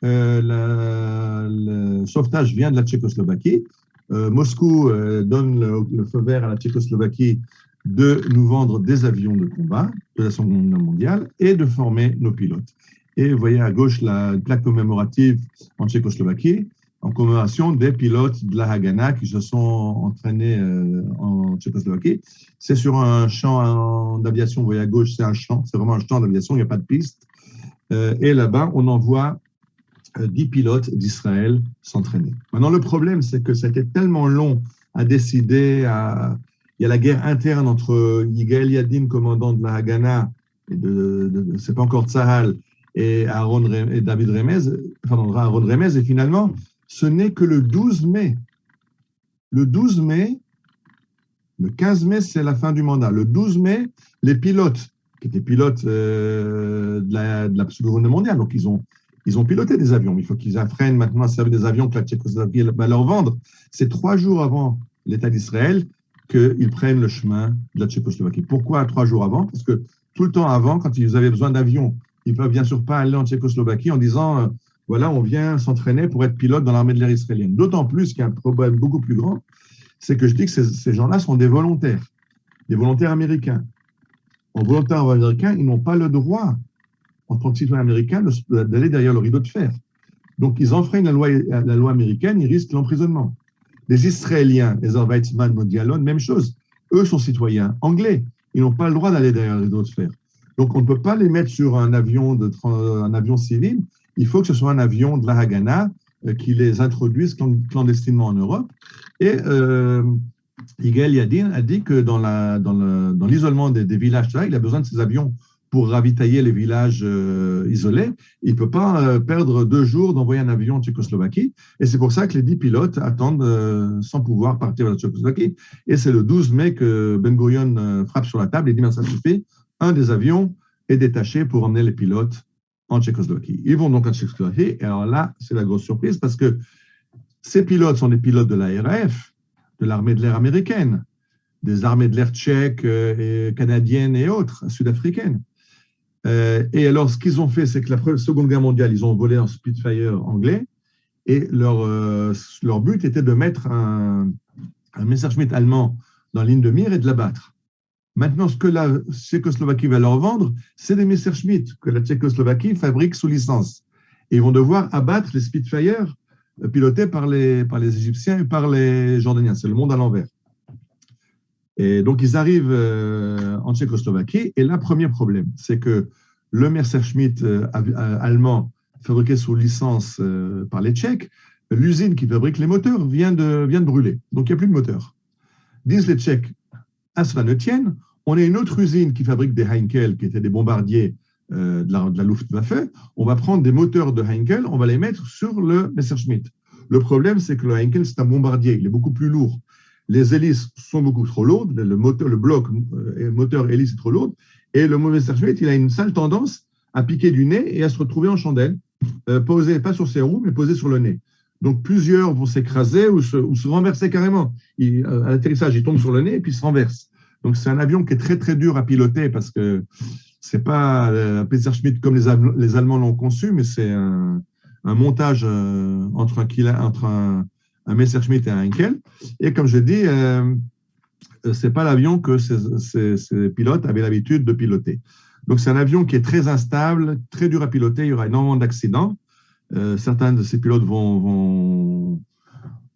Speaker 1: le sauvetage vient de la Tchécoslovaquie. Moscou donne le feu vert à la Tchécoslovaquie de nous vendre des avions de combat de la Seconde Guerre mondiale et de former nos pilotes. Et vous voyez à gauche la plaque commémorative en Tchécoslovaquie, en commémoration des pilotes de la Haganah qui se sont entraînés en Tchécoslovaquie. C'est sur un champ d'aviation, vous voyez à gauche, c'est un champ, c'est vraiment un champ d'aviation, il n'y a pas de piste. Et là-bas, on envoie 10 pilotes d'Israël s'entraîner. Maintenant, le problème, c'est que ça a été tellement long à décider. Il y a la guerre interne entre Yigael Yadin, commandant de la Haganah, et c'est pas encore Tsahal, et David Remez, Aaron Remez, et finalement, ce n'est que le 12 mai. Le 12 mai, le 15 mai, c'est la fin du mandat. Le 12 mai, les pilotes, qui étaient pilotes de la Seconde Guerre mondiale, donc ils ont piloté des avions. Il faut qu'ils apprennent maintenant à servir des avions que la Tchécoslovaquie va leur vendre. C'est 3 jours avant l'État d'Israël qu'ils prennent le chemin de la Tchécoslovaquie. Pourquoi 3 jours avant? Parce que tout le temps avant, quand ils avaient besoin d'avions, ils ne peuvent bien sûr pas aller en Tchécoslovaquie en disant voilà, on vient s'entraîner pour être pilote dans l'armée de l'air israélienne. D'autant plus qu'il y a un problème beaucoup plus grand, c'est que je dis que ces gens-là sont des volontaires américains. En volontaires américains, ils n'ont pas le droit, en tant que citoyens américains, d'aller derrière le rideau de fer. Donc, ils enfreignent la loi américaine, ils risquent l'emprisonnement. Les Israéliens, les Weizmann, Modialon, même chose. Eux sont citoyens anglais. ils n'ont pas le droit d'aller derrière le rideau de fer. Donc, on ne peut pas les mettre sur un avion civil. Il faut que ce soit un avion de la Haganah qui les introduise clandestinement en Europe. Et Yigael Yadin a dit que dans l'isolement des villages, il a besoin de ces avions pour ravitailler les villages isolés. Il ne peut pas perdre 2 jours d'envoyer un avion en Tchécoslovaquie. Et c'est pour ça que les 10 pilotes attendent sans pouvoir partir vers la Tchécoslovaquie. Et c'est le 12 mai que Ben Gurion frappe sur la table et dit, ça suffit, un des avions est détaché pour emmener les pilotes en Tchécoslovaquie. Ils vont donc en Tchécoslovaquie. Et alors là, c'est la grosse surprise parce que ces pilotes sont des pilotes de la RAF, de l'armée de l'air américaine, des armées de l'air tchèques, et canadiennes et autres, sud-africaines. Et alors, ce qu'ils ont fait, c'est que la Seconde Guerre mondiale, ils ont volé un Spitfire anglais et leur but était de mettre un Messerschmitt allemand dans la ligne de mire et de l'abattre. Maintenant, ce que la Tchécoslovaquie va leur vendre, c'est des Messerschmitt que la Tchécoslovaquie fabrique sous licence. Et ils vont devoir abattre les Spitfire pilotés par les Égyptiens et par les Jordaniens. C'est le monde à l'envers. Et donc, ils arrivent en Tchécoslovaquie. Et là, premier problème, c'est que le Messerschmitt allemand, fabriqué sous licence par les Tchèques, l'usine qui fabrique les moteurs vient de brûler. Donc, il n'y a plus de moteurs. Disent les Tchèques, à cela ne tienne, on a une autre usine qui fabrique des Heinkel, qui étaient des bombardiers de la Luftwaffe. On va prendre des moteurs de Heinkel, on va les mettre sur le Messerschmitt. Le problème, c'est que le Heinkel, c'est un bombardier. Il est beaucoup plus lourd. Les hélices sont beaucoup trop lourdes, le bloc moteur hélice est trop lourd, et le Messerschmitt, il a une sale tendance à piquer du nez et à se retrouver en chandelle, posé pas sur ses roues, mais posé sur le nez. Donc plusieurs vont s'écraser ou se renverser carrément. À l'atterrissage, il tombe sur le nez et puis il se renverse. Donc c'est un avion qui est très très dur à piloter parce que c'est pas un Messerschmitt comme les Allemands l'ont conçu, mais c'est un montage entre un Messerschmitt et un Heinkel. Et comme je dis, ce n'est pas l'avion que ces pilotes avaient l'habitude de piloter. Donc, c'est un avion qui est très instable, très dur à piloter. Il y aura énormément d'accidents. Certains de ces pilotes vont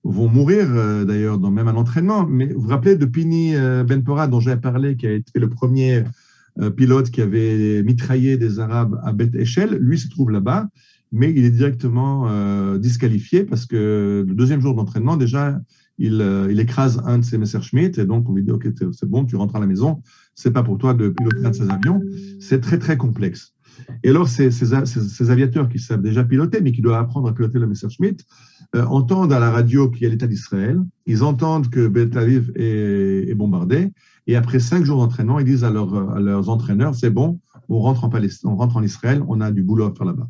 Speaker 1: mourir, d'ailleurs, même à l'entraînement. Mais vous vous rappelez de Pini Benpora, dont j'ai parlé, qui a été le premier pilote qui avait mitraillé des Arabes à Beth Eshel. Lui se trouve là-bas, mais il est directement disqualifié parce que le 2e jour d'entraînement, déjà, il écrase un de ses Messerschmitt et donc on lui dit « Ok, c'est bon, tu rentres à la maison, c'est pas pour toi de piloter un de ces avions ». C'est très, très complexe. Et alors, ces aviateurs qui savent déjà piloter, mais qui doivent apprendre à piloter le Messerschmitt, entendent à la radio qu'il y a l'État d'Israël, ils entendent que Beth Aviv est bombardé, et après 5 jours d'entraînement, ils disent à leurs entraîneurs « C'est bon, on rentre en Israël, on a du boulot à faire là-bas ».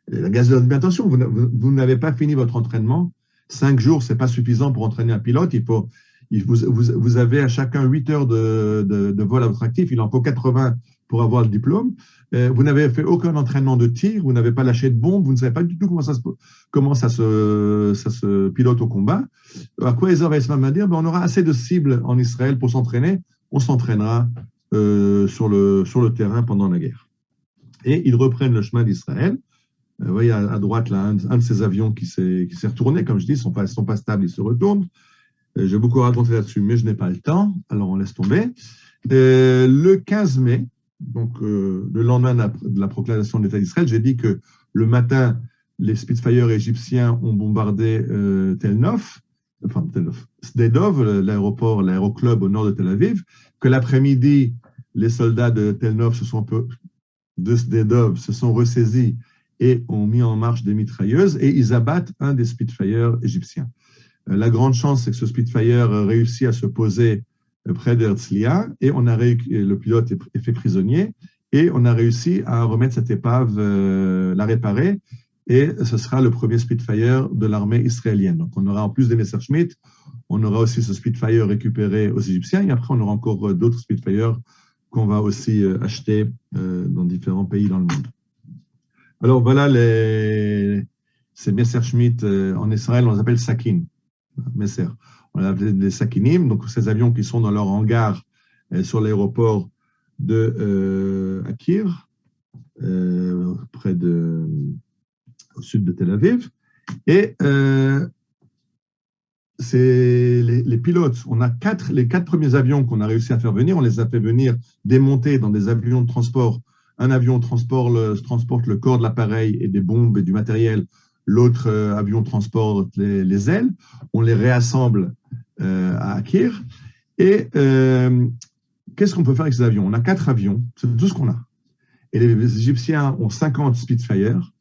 Speaker 1: La gazelle dit « Attention, vous n'avez pas fini votre entraînement, 5 jours, ce n'est pas suffisant pour entraîner un pilote, vous avez à chacun 8 heures de vol à votre actif, il en faut 80 pour avoir le diplôme. Vous n'avez fait aucun entraînement de tir, vous n'avez pas lâché de bombe, vous ne savez pas du tout comment ça se pilote au combat. » À quoi Ezer Weizmann va dire, on aura assez de cibles en Israël pour s'entraîner, on s'entraînera sur le terrain pendant la guerre. Et ils reprennent le chemin d'Israël. Vous voyez à droite, là, un de ces avions qui s'est retourné, comme je dis, ils ne sont pas stables, ils se retournent. J'ai beaucoup raconté là-dessus, mais je n'ai pas le temps, alors on laisse tomber. Le 15 mai, donc le lendemain de la proclamation de l'État d'Israël, j'ai dit que le matin, les Spitfire égyptiens ont bombardé Sde Dov, l'aéroclub au nord de Tel Aviv, que l'après-midi, les soldats de Tel Nov de Sde Dov se sont ressaisis et ont mis en marche des mitrailleuses et ils abattent un des Spitfire égyptiens. La grande chance, c'est que ce Spitfire réussit à se poser près d'Herzliya et le pilote est fait prisonnier et on a réussi à remettre cette épave, la réparer et ce sera le premier Spitfire de l'armée israélienne. Donc on aura en plus des Messerschmitt, on aura aussi ce Spitfire récupéré aux Égyptiens et après on aura encore d'autres Spitfire qu'on va aussi acheter dans différents pays dans le monde. Alors voilà ces Messerschmitt en Israël, on les appelle Sakin, Messer. On les appelle des Sakinim, donc ces avions qui sont dans leur hangar sur l'aéroport de Akir, au sud de Tel Aviv. Et c'est les pilotes. On a les quatre premiers avions qu'on a réussi à faire venir. On les a fait venir démonter dans des avions de transport. Un avion transporte le corps de l'appareil et des bombes et du matériel. L'autre avion transporte les ailes. On les réassemble à Akir. Et qu'est-ce qu'on peut faire avec ces avions? On a 4 avions, c'est tout ce qu'on a. Et les Égyptiens ont 50 Spitfire.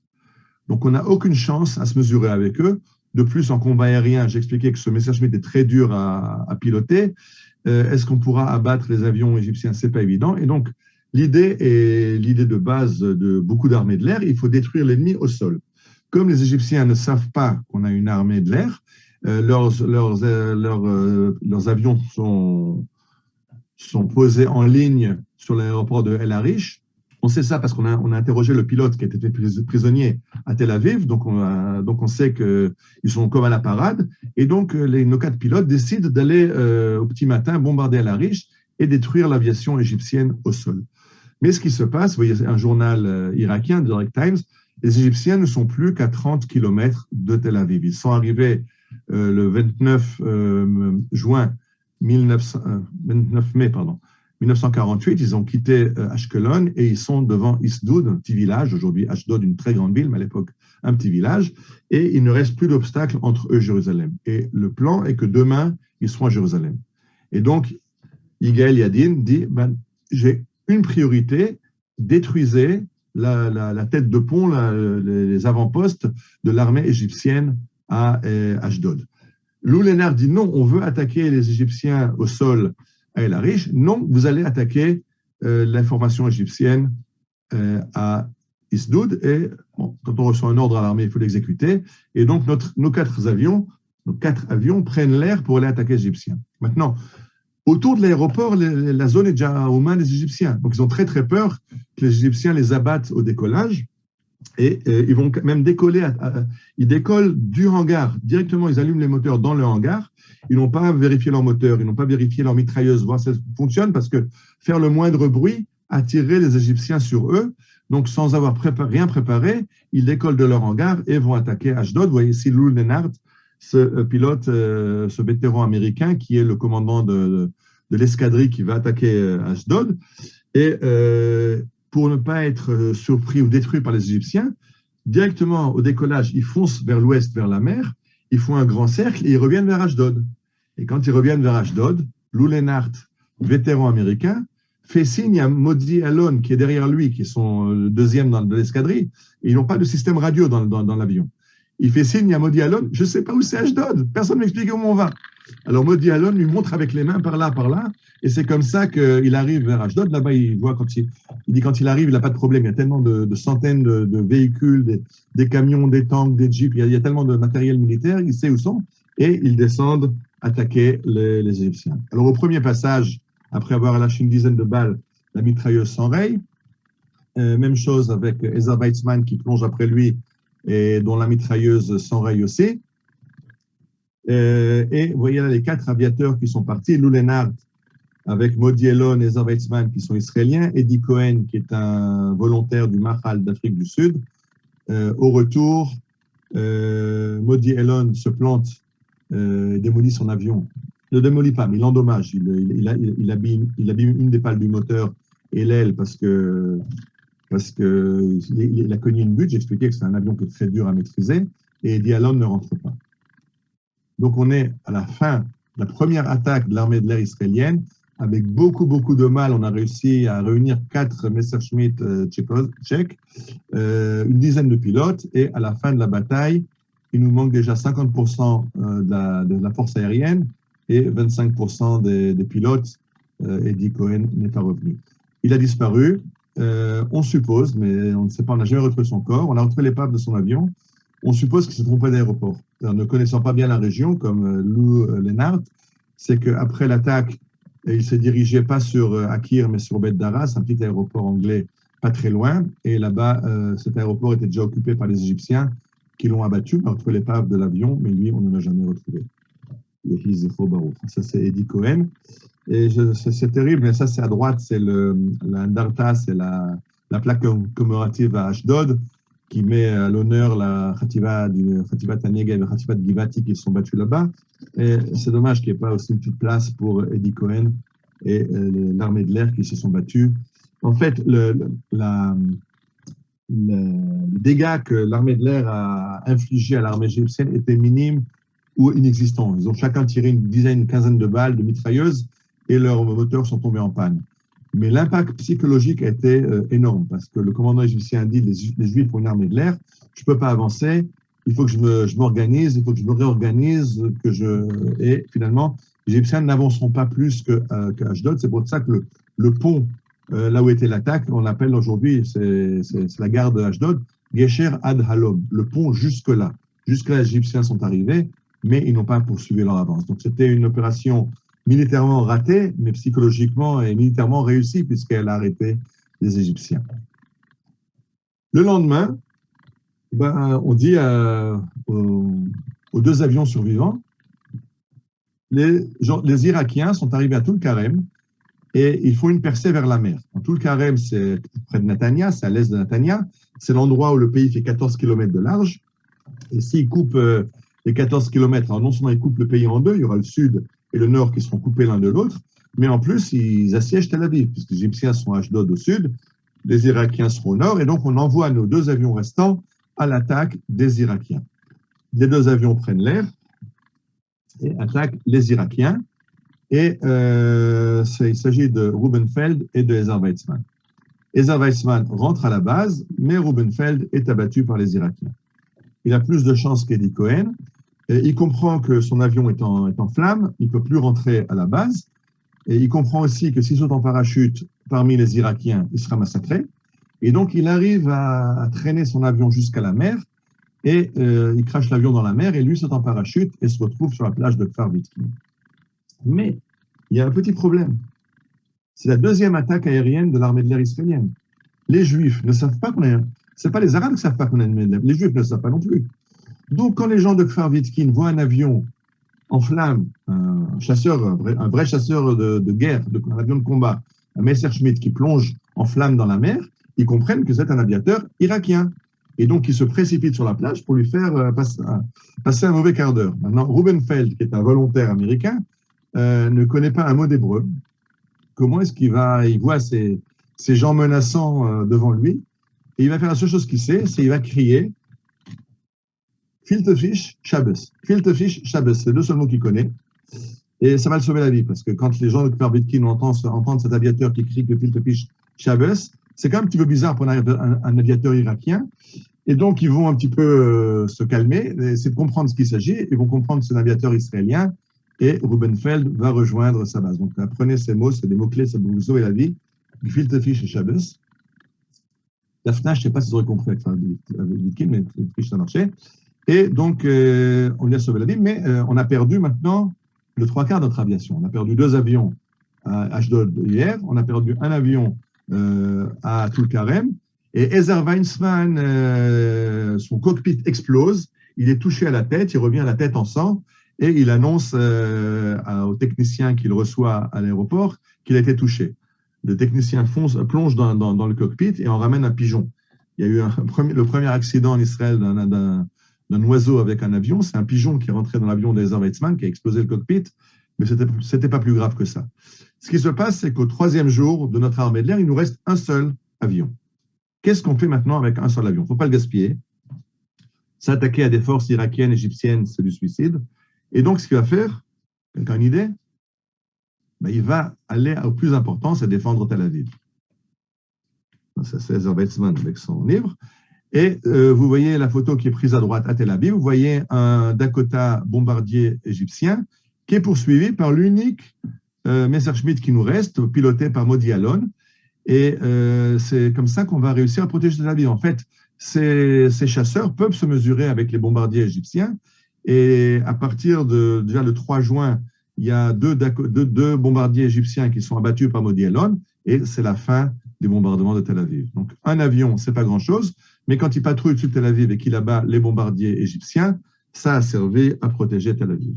Speaker 1: Donc, on n'a aucune chance à se mesurer avec eux. De plus, en combat aérien, j'expliquais que ce Messerschmitt est très dur à piloter. Est-ce qu'on pourra abattre les avions égyptiens? Ce n'est pas évident. Et donc, l'idée est l'idée de base de beaucoup d'armées de l'air. Il faut détruire l'ennemi au sol. Comme les Égyptiens ne savent pas qu'on a une armée de l'air, leurs avions sont posés en ligne sur l'aéroport de El Arish. On sait ça parce qu'on a interrogé le pilote qui a été prisonnier à Tel Aviv, donc on sait qu'ils sont comme à la parade. Et donc, nos 4 pilotes décident d'aller au petit matin bombarder El Arish et détruire l'aviation égyptienne au sol. Mais ce qui se passe, vous voyez un journal irakien, Direct Times, les Égyptiens ne sont plus qu'à 30 km de Tel Aviv. Ils sont arrivés le 29 mai 1948, ils ont quitté Ashkelon et ils sont devant Isdoud, un petit village, aujourd'hui Ashdod, une très grande ville, mais à l'époque un petit village, et il ne reste plus d'obstacle entre eux et Jérusalem. Et le plan est que demain, ils seront à Jérusalem. Et donc, Yigael Yadin dit, j'ai une priorité, détruisez la tête de pont, les avant-postes de l'armée égyptienne à Ashdod. Lou Lenard dit non, on veut attaquer les Égyptiens au sol à El Arish. Non, vous allez attaquer l'information égyptienne à Isdoud. Et bon, quand on reçoit un ordre à l'armée, il faut l'exécuter. Et donc, nos quatre avions prennent l'air pour aller attaquer les Égyptiens. Maintenant, autour de l'aéroport, la zone est déjà aux mains des Égyptiens. Donc, ils ont très, très peur que les Égyptiens les abattent au décollage. Et ils vont même décoller, ils décollent du hangar. Directement, ils allument les moteurs dans le hangar. Ils n'ont pas vérifié leur moteur, ils n'ont pas vérifié leur mitrailleuse, voir si ça fonctionne, parce que faire le moindre bruit attirerait les Égyptiens sur eux. Donc, sans avoir rien préparé, ils décollent de leur hangar et vont attaquer Ashdod. Vous voyez ici Lou Lenard, ce pilote, ce vétéran américain qui est le commandant de l'escadrille qui va attaquer Ashdod. Et pour ne pas être surpris ou détruit par les Égyptiens, directement au décollage, ils foncent vers l'ouest, vers la mer, ils font un grand cercle et ils reviennent vers Ashdod. Et quand ils reviennent vers Ashdod, Lou Lenard, vétéran américain, fait signe à Modi Alon, qui est derrière lui, qui est son deuxième de l'escadrille, et ils n'ont pas de système radio dans l'avion. Il fait signe à Modi Alon, je ne sais pas où c'est Ashdod, personne ne m'explique où on va. Alors Modi Alon lui montre avec les mains par là, et c'est comme ça qu'il arrive vers Ashdod. Là-bas, il voit quand il arrive, il n'a pas de problème. Il y a tellement de centaines de véhicules, des camions, des tanks, des jeeps. Il y a tellement de matériel militaire. Il sait où sont et ils descendent attaquer les Égyptiens. Alors au premier passage, après avoir lâché une dizaine de balles, la mitrailleuse s'enraye. Même chose avec Ezer Weizmann qui plonge après lui et dont la mitrailleuse s'enraye aussi. Et vous voyez là les 4 aviateurs qui sont partis. Lou Lenard avec Modi Elon et Ezer Weizmann qui sont israéliens, Eddie Cohen qui est un volontaire du Mahal d'Afrique du Sud. Au retour, Modi Elon se plante, démolit son avion. Ne démolit pas, mais il endommage. Il abîme une des pales du moteur et l'aile parce que il a cogné une butte. J'expliquais que c'est un avion qui est très dur à maîtriser et Eddie Alon ne rentre pas. Donc, on est à la fin de la première attaque de l'armée de l'air israélienne. Avec beaucoup de mal, on a réussi à réunir 4 Messerschmitt tchèques, une dizaine de pilotes, et à la fin de la bataille, il nous manque déjà 50% de la force aérienne et 25% des pilotes. Eddie Cohen n'est pas revenu. Il a disparu, on suppose, mais on ne sait pas, on n'a jamais retrouvé son corps. On a retrouvé l'épave de son avion. On suppose qu'il s'est trompé d'aéroport. Ne connaissant pas bien la région, comme Lou Lenard, c'est qu'après l'attaque, il s'est dirigé pas sur Akir, mais sur Bet Daras, un petit aéroport anglais pas très loin. Et là-bas, cet aéroport était déjà occupé par les Égyptiens qui l'ont abattu. On a retrouvé l'épave de l'avion, mais lui, on ne l'a jamais retrouvé. Ça, c'est Eddie Cohen. Et c'est terrible, mais ça, c'est à droite, c'est l'Andarta, c'est la plaque commémorative à Ashdod, qui met à l'honneur la Khativat Tanega et la Khativat Givati qui sont battus là-bas. Et c'est dommage qu'il n'y ait pas aussi une petite place pour Eddie Cohen et l'armée de l'air qui se sont battus. En fait, le dégât que l'armée de l'air a infligé à l'armée égyptienne était minime ou inexistant. Ils ont chacun tiré une quinzaine de balles de mitrailleuses et leurs moteurs sont tombés en panne. Mais l'impact psychologique a été énorme parce que le commandant égyptien a dit les Juifs pour une armée de l'air, je ne peux pas avancer, il faut que je m'organise, il faut que je me réorganise, et finalement, les Égyptiens n'avanceront pas plus qu'Ashdod. C'est pour ça que le pont, là où était l'attaque, on l'appelle aujourd'hui, c'est la gare de Ashdod, Gesher Ad Halom, le pont jusque-là. Jusque-là, les Égyptiens sont arrivés, mais ils n'ont pas poursuivi leur avance. Donc c'était une opération militairement ratée, mais psychologiquement et militairement réussie, puisqu'elle a arrêté les Égyptiens. Le lendemain, on dit aux deux avions survivants, les Irakiens sont arrivés à Toul-Karem et ils font une percée vers la mer. Toul-Karem, c'est près de Netanya, c'est à l'est de Netanya, c'est l'endroit où le pays fait 14 km de large. Et s'ils coupent les 14 km, alors non seulement ils coupent le pays en deux, il y aura le sud et le nord qui seront coupés l'un de l'autre, mais en plus, ils assiègent Tel Aviv, puisque les Égyptiens sont à Ashdod au sud, les Irakiens seront au nord, et donc on envoie nos deux avions restants à l'attaque des Irakiens. Les deux avions prennent l'air et attaquent les Irakiens, et il s'agit de Rubenfeld et de Ezer Weizmann. Ezer Weizmann rentre à la base, mais Rubenfeld est abattu par les Irakiens. Il a plus de chance qu'Eddie Cohen. Il comprend que son avion est en flammes, il ne peut plus rentrer à la base. Et il comprend aussi que s'il saute en parachute parmi les Irakiens, il sera massacré. Et donc, il arrive à traîner son avion jusqu'à la mer et il crache l'avion dans la mer et lui saute en parachute et se retrouve sur la plage de Kfar Vitkin. Mais il y a un petit problème. C'est la deuxième attaque aérienne de l'armée de l'air israélienne. Les Juifs ne savent pas qu'on est... Ce n'est pas les Arabes qui ne savent pas qu'on est une armée de l'air. Les Juifs ne le savent pas non plus. Donc, quand les gens de Kfar Vitkin voient un avion en flammes, un vrai chasseur de guerre, un avion de combat, un Messerschmitt qui plonge en flammes dans la mer, ils comprennent que c'est un aviateur irakien. Et donc, ils se précipitent sur la plage pour lui faire passer un mauvais quart d'heure. Maintenant, Rubenfeld, qui est un volontaire américain, ne connaît pas un mot d'hébreu. Comment est-ce qu'il voit ces gens menaçants devant lui, et il va faire la seule chose qu'il sait, c'est qu'il va crier Filtefish Shabbos. Filtefish Shabbos, c'est le deux seuls mots qu'il connaît. Et ça va le sauver la vie, parce que quand les gens de Kfar Vitkin entendent cet aviateur qui crie que Filtefish Shabbos, c'est quand même un petit peu bizarre pour un aviateur irakien. Et donc, ils vont un petit peu se calmer, essayer de comprendre ce qu'il s'agit. Ils vont comprendre que c'est un aviateur israélien. Et Rubenfeld va rejoindre sa base. Donc, apprenez ces mots, c'est des mots-clés, ça peut vous sauver la vie. Filtefish et Shabbos. La FNA, je ne sais pas si vous aurez compris avec Vitkin, mais Filtefish, ça marchait. Et donc, on lui a sauvé la vie, mais on a perdu maintenant le trois quarts de notre aviation. On a perdu 2 avions à Ashdod hier, on a perdu un avion à Toul-Karem, et Ezer Weizmann, son cockpit explose, il est touché à la tête, il revient à la tête en sang, et il annonce au technicien qu'il reçoit à l'aéroport qu'il a été touché. Le technicien plonge dans le cockpit et on ramène un pigeon. Il y a eu le premier accident en Israël d'un oiseau avec un avion, c'est un pigeon qui est rentré dans l'avion d'Ezer Weizmann, qui a explosé le cockpit, mais ce n'était pas plus grave que ça. Ce qui se passe, c'est qu'au 3e jour de notre armée de l'air, il nous reste un seul avion. Qu'est-ce qu'on fait maintenant avec un seul avion? Il ne faut pas le gaspiller. S'attaquer à des forces irakiennes, égyptiennes, c'est du suicide. Et donc, ce qu'il va faire, quelqu'un a une idée? Il va aller au plus important, c'est défendre Tel Aviv. Ça, c'est Ezer Weizmann avec son livre. Et vous voyez la photo qui est prise à droite à Tel Aviv. Vous voyez un Dakota bombardier égyptien qui est poursuivi par l'unique Messerschmitt qui nous reste, piloté par Modi Alon. Et c'est comme ça qu'on va réussir à protéger Tel Aviv. En fait, ces chasseurs peuvent se mesurer avec les bombardiers égyptiens. Et à partir déjà le 3 juin, il y a deux bombardiers égyptiens qui sont abattus par Modi Alon. Et c'est la fin des bombardements de Tel Aviv. Donc, un avion, ce n'est pas grand-chose, mais quand il patrouille sur Tel Aviv et qu'il abat les bombardiers égyptiens, ça a servi à protéger Tel Aviv.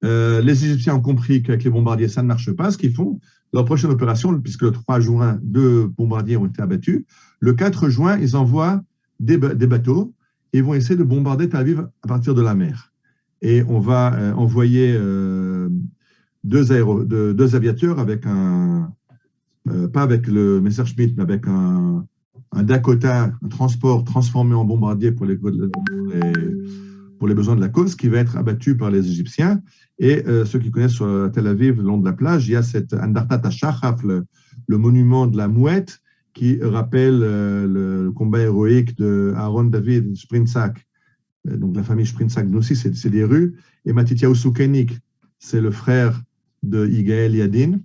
Speaker 1: Les Égyptiens ont compris qu'avec les bombardiers, ça ne marche pas. Ce qu'ils font, leur prochaine opération, puisque le 3 juin, 2 bombardiers ont été abattus, le 4 juin, ils envoient des bateaux et vont essayer de bombarder Tel Aviv à partir de la mer. et on va envoyer deux aviateurs avec pas avec le Messerschmitt, mais avec un Dakota, un transport transformé en bombardier pour les besoins de la cause, qui va être abattu par les Égyptiens. Et ceux qui connaissent sur Tel Aviv, le long de la plage, il y a cette Andartat HaShachaf, le monument de la mouette, qui rappelle le combat héroïque de Aaron David Sprintzak. Donc la famille Sprintzak aussi, c'est des rues. Et Matityahu Soukenik, c'est le frère de Yigael Yadin,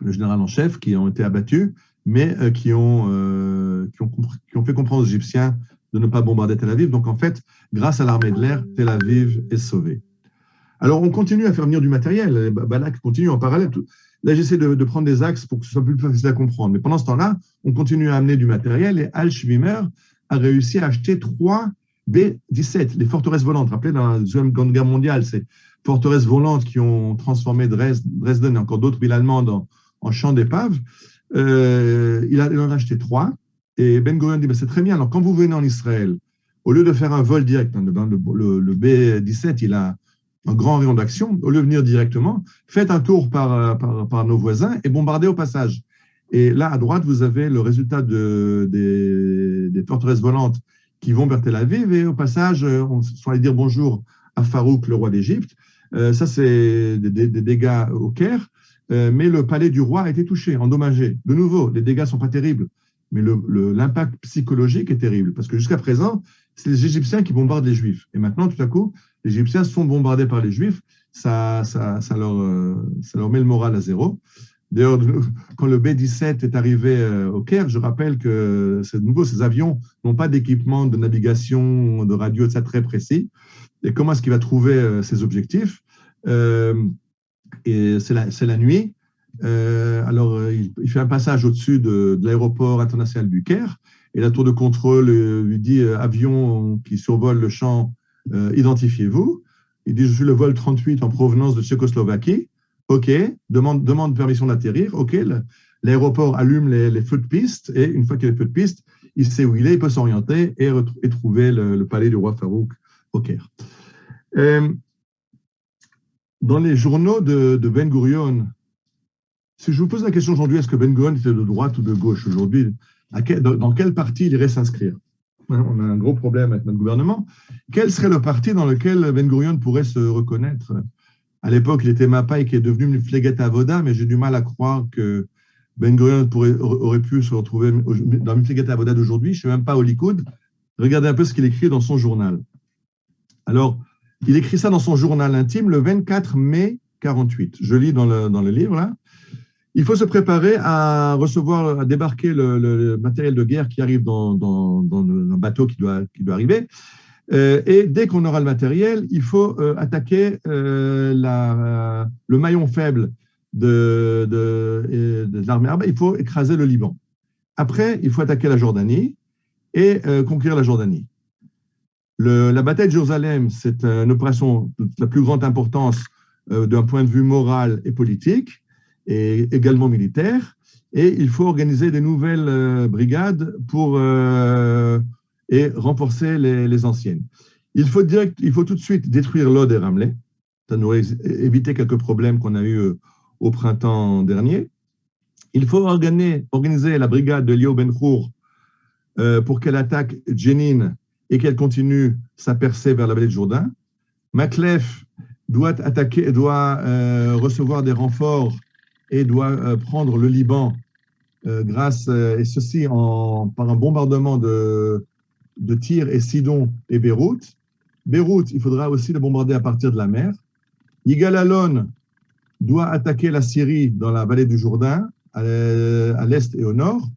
Speaker 1: le général en chef, qui ont été abattus, mais qui ont fait comprendre aux Égyptiens de ne pas bombarder Tel Aviv. Donc en fait, grâce à l'armée de l'air, Tel Aviv est sauvée. Alors on continue à faire venir du matériel. Balak continue en parallèle. Là, j'essaie de prendre des axes pour que ce soit plus facile à comprendre. Mais pendant ce temps-là, on continue à amener du matériel et Al-Shvimer a réussi à acheter 3 B-17, les forteresses volantes. Rappelez, dans la Deuxième Guerre mondiale, ces forteresses volantes qui ont transformé Dresden et encore d'autres villes allemandes en champs d'épave. Il en a acheté 3. Et Ben Gurion dit, c'est très bien. Alors, quand vous venez en Israël, au lieu de faire un vol direct, le B-17, il a un grand rayon d'action, au lieu de venir directement, faites un tour par nos voisins et bombardez au passage. Et là, à droite, vous avez le résultat des forteresses volantes qui vont vers Tel Aviv, et au passage, on sont allés dire bonjour à Farouk, le roi d'Égypte. Ça, c'est des dégâts au Caire, mais le palais du roi a été touché, endommagé. De nouveau, les dégâts ne sont pas terribles, mais l'impact psychologique est terrible, parce que jusqu'à présent, c'est les Égyptiens qui bombardent les Juifs. Et maintenant, tout à coup, les Égyptiens sont bombardés par les Juifs, ça leur met le moral à zéro. D'ailleurs, quand le B-17 est arrivé au Caire, je rappelle que de nouveau, ces avions n'ont pas d'équipement de navigation, de radio, etc., très précis. Et comment est-ce qu'il va trouver ses objectifs? Et c'est la nuit. Alors, il fait un passage au-dessus de l'aéroport international du Caire, et la tour de contrôle lui dit avion qui survole le champ, identifiez-vous. Il dit je suis le vol 38 en provenance de Tchécoslovaquie. OK, demande permission d'atterrir. OK, l'aéroport allume les feux de piste, et une fois qu'il y a les feux de piste, il sait où il est, il peut s'orienter et trouver le palais du roi Farouk au Caire. Dans les journaux de Ben Gurion, si je vous pose la question aujourd'hui, est-ce que Ben Gurion était de droite ou de gauche aujourd'hui, dans quel parti il irait s'inscrire? On a un gros problème avec notre gouvernement. Quel serait le parti dans lequel Ben Gurion pourrait se reconnaître? À l'époque, il était Mapai qui est devenu Mifleget Avoda, mais j'ai du mal à croire que Ben Gurion aurait pu se retrouver dans Mifleget Avoda d'aujourd'hui. Je ne sais même pas au Likoud. Regardez un peu ce qu'il écrit dans son journal. Alors, il écrit ça dans son journal intime le 24 mai 48. Je lis dans le livre, là. Il faut se préparer à débarquer le matériel de guerre qui arrive dans un bateau qui doit arriver. Et dès qu'on aura le matériel, il faut attaquer le maillon faible de l'armée arabe. Il faut écraser le Liban. Après, il faut attaquer la Jordanie et conquérir la Jordanie. La bataille de Jérusalem, c'est une opération de la plus grande importance d'un point de vue moral et politique, et également militaire. Et il faut organiser des nouvelles brigades pour et renforcer les anciennes. Il faut tout de suite détruire Lod et Ramleh. Ça nous aurait évité quelques problèmes qu'on a eus au printemps dernier. Il faut organiser la brigade de Liao Ben-Hur pour qu'elle attaque Jenin et qu'elle continue sa percée vers la vallée de Jourdain. Maclef doit recevoir des renforts et doit prendre le Liban et ceci par un bombardement de Tyr et Sidon et Beyrouth. Beyrouth, il faudra aussi le bombarder à partir de la mer. Yigal Allon doit attaquer la Syrie dans la vallée du Jourdain, à l'est et au nord.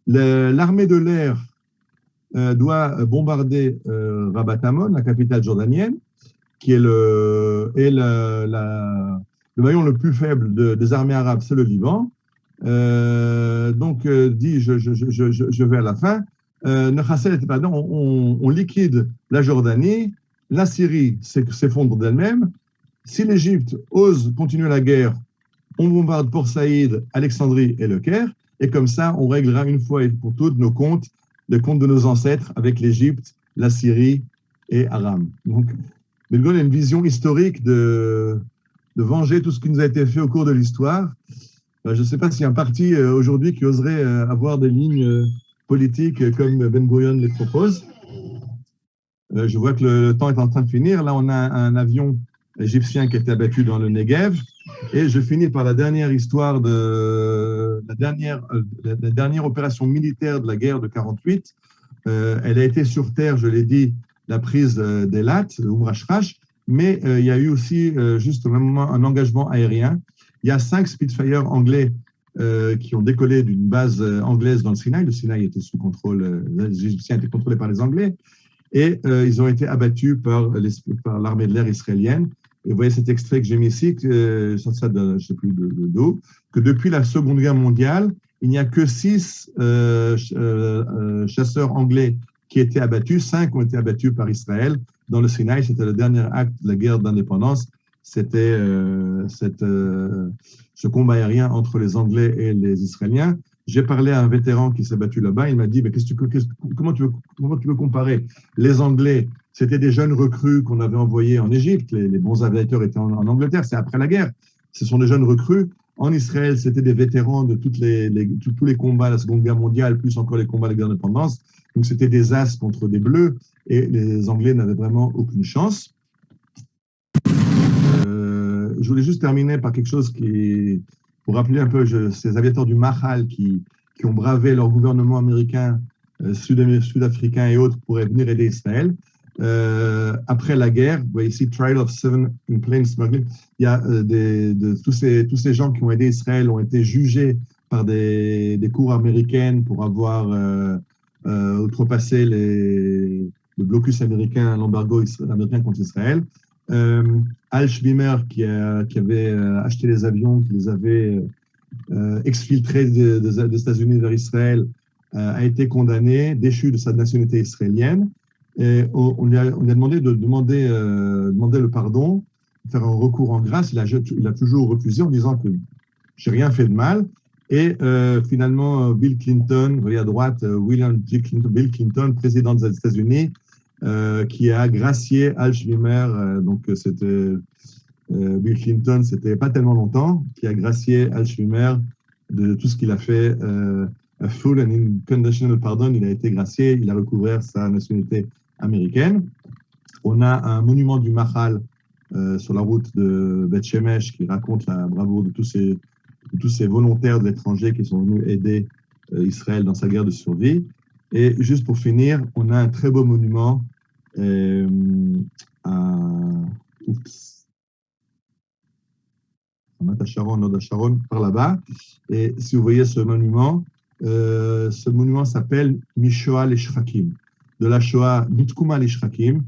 Speaker 1: L'armée de l'air doit bombarder Rabat Amon, la capitale jordanienne, qui est le maillon le plus faible des armées arabes, c'est le Liban. Donc, dit, je vais à la fin. On liquide la Jordanie, la Syrie s'effondre d'elle-même. Si l'Égypte ose continuer la guerre, on bombarde Port Saïd, Alexandrie et le Caire, et comme ça, on réglera une fois et pour toutes nos comptes, les comptes de nos ancêtres avec l'Égypte, la Syrie et Aram. Donc, Ben Gurion a une vision historique de venger tout ce qui nous a été fait au cours de l'histoire. Je ne sais pas s'il y a un parti aujourd'hui qui oserait avoir des lignes politiques comme Ben Gurion les propose. Je vois que le temps est en train de finir. Là, on a un avion égyptien qui a été abattu dans le Negev. Et je finis par la dernière histoire de la dernière opération militaire de la guerre de 48. Elle a été sur terre, je l'ai dit, la prise d'Elat, Oum-Rashrash, mais il y a eu aussi juste un engagement aérien. Il y a 5 Spitfire anglais qui ont décollé d'une base anglaise dans le Sinaï. Le Sinaï était sous contrôle, les Égyptiens étaient contrôlés par les Anglais. Et ils ont été abattus par l'armée de l'air israélienne. Et vous voyez cet extrait que j'ai mis ici, sur ça je ne sais plus d'où, que depuis la Seconde Guerre mondiale, il n'y a que 6 chasseurs anglais qui étaient abattus, 5 ont été abattus par Israël dans le Sinaï. C'était le dernier acte de la guerre d'indépendance. C'était ce combat aérien entre les Anglais et les Israéliens. J'ai parlé à un vétéran qui s'est battu là-bas. Il m'a dit, mais comment tu veux comparer? Les Anglais, c'était des jeunes recrues qu'on avait envoyés en Égypte. Les bons aviateurs étaient en Angleterre. C'est après la guerre. Ce sont des jeunes recrues. En Israël, c'était des vétérans de tous les combats de la Seconde Guerre mondiale, plus encore les combats de la guerre d'indépendance. Donc, c'était des As contre des Bleus. Et les Anglais n'avaient vraiment aucune chance. Je voulais juste terminer par quelque chose pour rappeler un peu ces aviateurs du Mahal qui ont bravé leur gouvernement américain, sud-africain et autres pour venir aider Israël. Après la guerre, vous voyez ici, Trial of 7 in Plane Smuggling, il y a tous ces gens qui ont aidé Israël ont été jugés par des cours américaines pour avoir outrepassé le blocus américain, l'embargo américain contre Israël. Al Schwimmer, qui avait acheté les avions, qui les avait exfiltrés des États-Unis vers Israël, a été condamné, déchu de sa nationalité israélienne. Et on lui a demandé de demander le pardon, de faire un recours en grâce. Il a toujours refusé en disant que j'ai rien fait de mal. Et finalement, Bill Clinton, vous voyez à droite, Bill Clinton, président des États-Unis, qui a gracié Al Schwimmer, donc c'était Bill Clinton, c'était pas tellement longtemps, qui a gracié Al Schwimmer de tout ce qu'il a fait, a full and unconditional pardon, il a été gracié, il a recouvert sa nationalité américaine. On a un monument du Mahal sur la route de Beth Shemesh qui raconte la bravoure de tous ces volontaires de l'étranger qui sont venus aider Israël dans sa guerre de survie. Et juste pour finir, on a un très beau monument à Sharon, par là-bas. Et si vous voyez ce monument s'appelle Mishoah l'Eshrakim, de la Shoah, Mitkuma l'Eshrakim.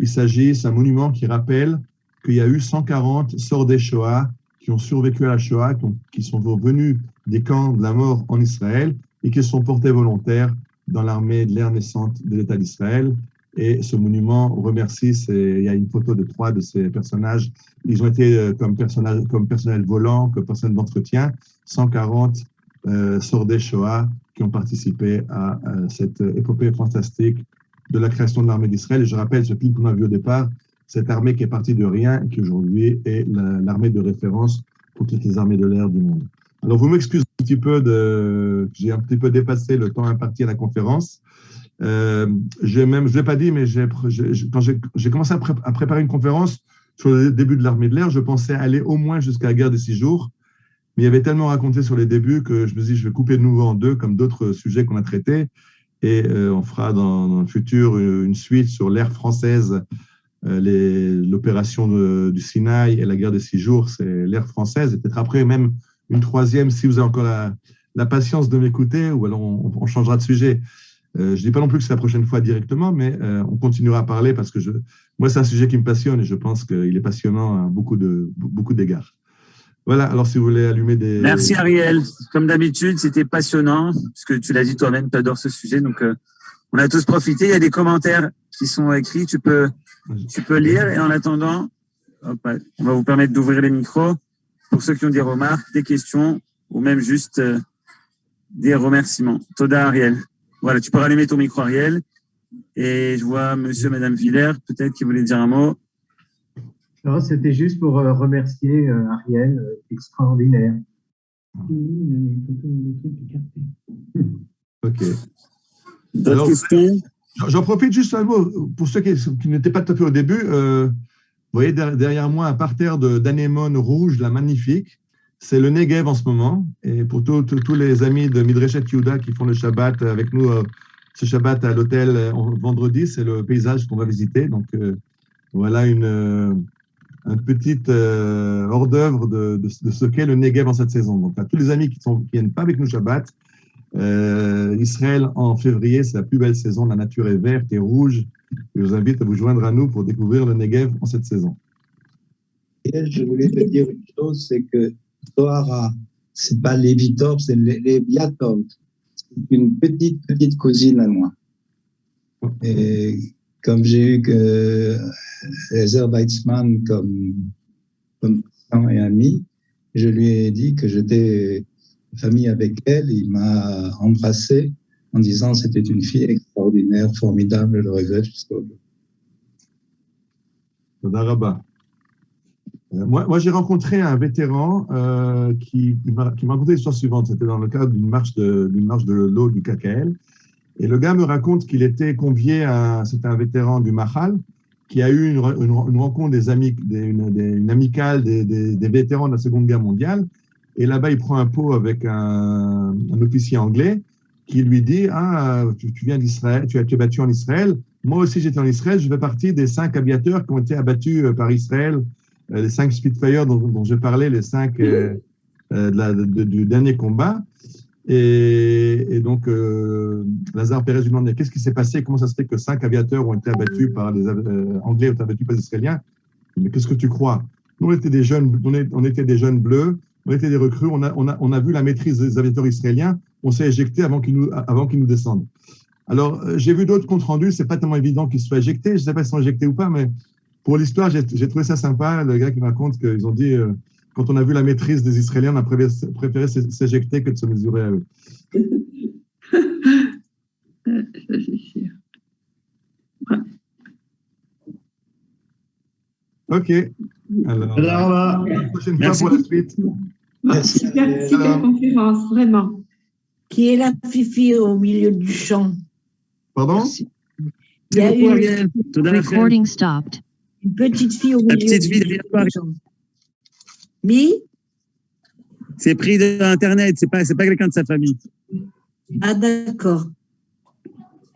Speaker 1: C'est un monument qui rappelle qu'il y a eu 140 sordés Shoah qui ont survécu à la Shoah, qui sont venus des camps de la mort en Israël et qui sont portés volontaires dans l'armée de l'air naissante de l'État d'Israël. Et ce monument remercie, il y a une photo de 3 de ces personnages. Ils ont été comme personnel volant, comme personnel d'entretien, 140 sordés Shoah qui ont participé à cette épopée fantastique de la création de l'armée d'Israël. Et je rappelle ce film qu'on a vu au départ, cette armée qui est partie de rien et qui aujourd'hui est l'armée de référence pour toutes les armées de l'air du monde. Alors, vous m'excusez un petit peu j'ai un petit peu dépassé le temps imparti à la conférence. Je ne l'ai pas dit, mais quand j'ai commencé à préparer une conférence sur le début de l'armée de l'air, je pensais aller au moins jusqu'à la guerre des 6 jours. Mais il y avait tellement raconté sur les débuts que je me suis dit, je vais couper de nouveau en 2, comme d'autres sujets qu'on a traités. Et on fera dans le futur une suite sur l'ère française, l'opération du Sinaï et la guerre des 6 jours, c'est l'ère française. Et peut-être après, même une 3e, si vous avez encore la patience de m'écouter, ou alors on changera de sujet. Je ne dis pas non plus que c'est la prochaine fois directement, mais on continuera à parler parce que moi, c'est un sujet qui me passionne et je pense qu'il est passionnant à beaucoup d'égards. Voilà, alors si vous voulez allumer des...
Speaker 7: Merci Ariel. Comme d'habitude, c'était passionnant, puisque tu l'as dit toi-même, tu adores ce sujet. Donc, on a tous profité. Il y a des commentaires qui sont écrits. Tu peux lire. Et en attendant, on va vous permettre d'ouvrir les micros pour ceux qui ont des remarques, des questions ou même juste des remerciements. Toda Ariel. Voilà, tu peux rallumer ton micro Ariel. Et je vois monsieur, madame Villers, peut-être qui voulait dire un mot.
Speaker 8: Non, c'était juste pour remercier Ariel, extraordinaire.
Speaker 1: Ok.
Speaker 7: D'autres questions?
Speaker 1: J'en profite juste un mot pour ceux qui n'étaient pas tout à fait au début. Vous voyez derrière moi un parterre d'anémones rouges, là, magnifique. C'est le Negev en ce moment. Et pour tous les amis de Midreshet Yehuda qui font le Shabbat avec nous, ce Shabbat à l'hôtel vendredi, c'est le paysage qu'on va visiter. Donc voilà un petit hors-d'œuvre de ce qu'est le Negev en cette saison. Donc à tous les amis qui viennent pas avec nous Shabbat, Israël en février, c'est la plus belle saison. La nature est verte et rouge. Je vous invite à vous joindre à nous pour découvrir le Negev en cette saison.
Speaker 9: Et je voulais te dire une chose, c'est que Zohara, c'est pas Lévitov, c'est Léviatov. C'est une petite cousine à moi. Et comme j'ai eu Ezer Weizmann comme parent et ami, je lui ai dit que j'étais famille avec elle. Il m'a embrassé en disant que c'était une fille extraordinaire, formidable, je le regrette jusqu'au bout.
Speaker 1: Toda Rabba. Moi, j'ai rencontré un vétéran qui m'a raconté l'histoire suivante. C'était dans le cadre d'une marche de l'eau du KKL. Et le gars me raconte qu'il était convié c'était un vétéran du Mahal, qui a eu une rencontre une amicale des vétérans de la Seconde Guerre mondiale. Et là-bas, il prend un pot avec un officier anglais qui lui dit « Ah, tu viens d'Israël, tu as été battu en Israël. Moi aussi, j'étais en Israël. Je fais partie des 5 aviateurs qui ont été abattus par Israël, les 5 Spitfire dont je parlais, les 5 du dernier combat. » Et donc, Lazare Pérez lui demande qu'est-ce qui s'est passé, comment ça se fait que 5 aviateurs ont été abattus par les Anglais, ont été abattus par les Israéliens. Mais qu'est-ce que tu crois? Nous, on était des jeunes bleus, on était des recrues, on a vu la maîtrise des aviateurs israéliens, on s'est éjecté avant qu'ils nous descendent. Alors, j'ai vu d'autres comptes rendus, c'est pas tellement évident qu'ils soient éjectés, je ne sais pas s'ils sont éjectés ou pas, mais pour l'histoire, j'ai trouvé ça sympa, le gars qui me raconte qu'ils ont dit, quand on a vu la maîtrise des Israéliens, on a préféré s'éjecter que de se mesurer à eux.
Speaker 10: Ça, c'est sûr. Ouais.
Speaker 1: Ok. Alors, la prochaine fois pour la suite.
Speaker 10: Super conférence, vraiment.
Speaker 11: Qui est la fifi au milieu du champ?
Speaker 1: Pardon?
Speaker 11: Il y a
Speaker 12: Recording stopped.
Speaker 11: Une petite fille au milieu du champ. Mi?
Speaker 7: C'est pris d'Internet, c'est pas quelqu'un de sa famille.
Speaker 11: Ah, d'accord.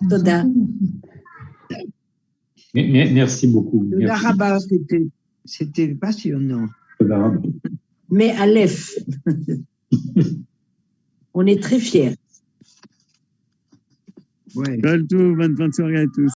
Speaker 11: Toda.
Speaker 13: Merci beaucoup.
Speaker 11: Le Rabat, c'était passionnant. Mais Aleph, on est très fiers.
Speaker 7: Ouais. Bonne soirée à tous.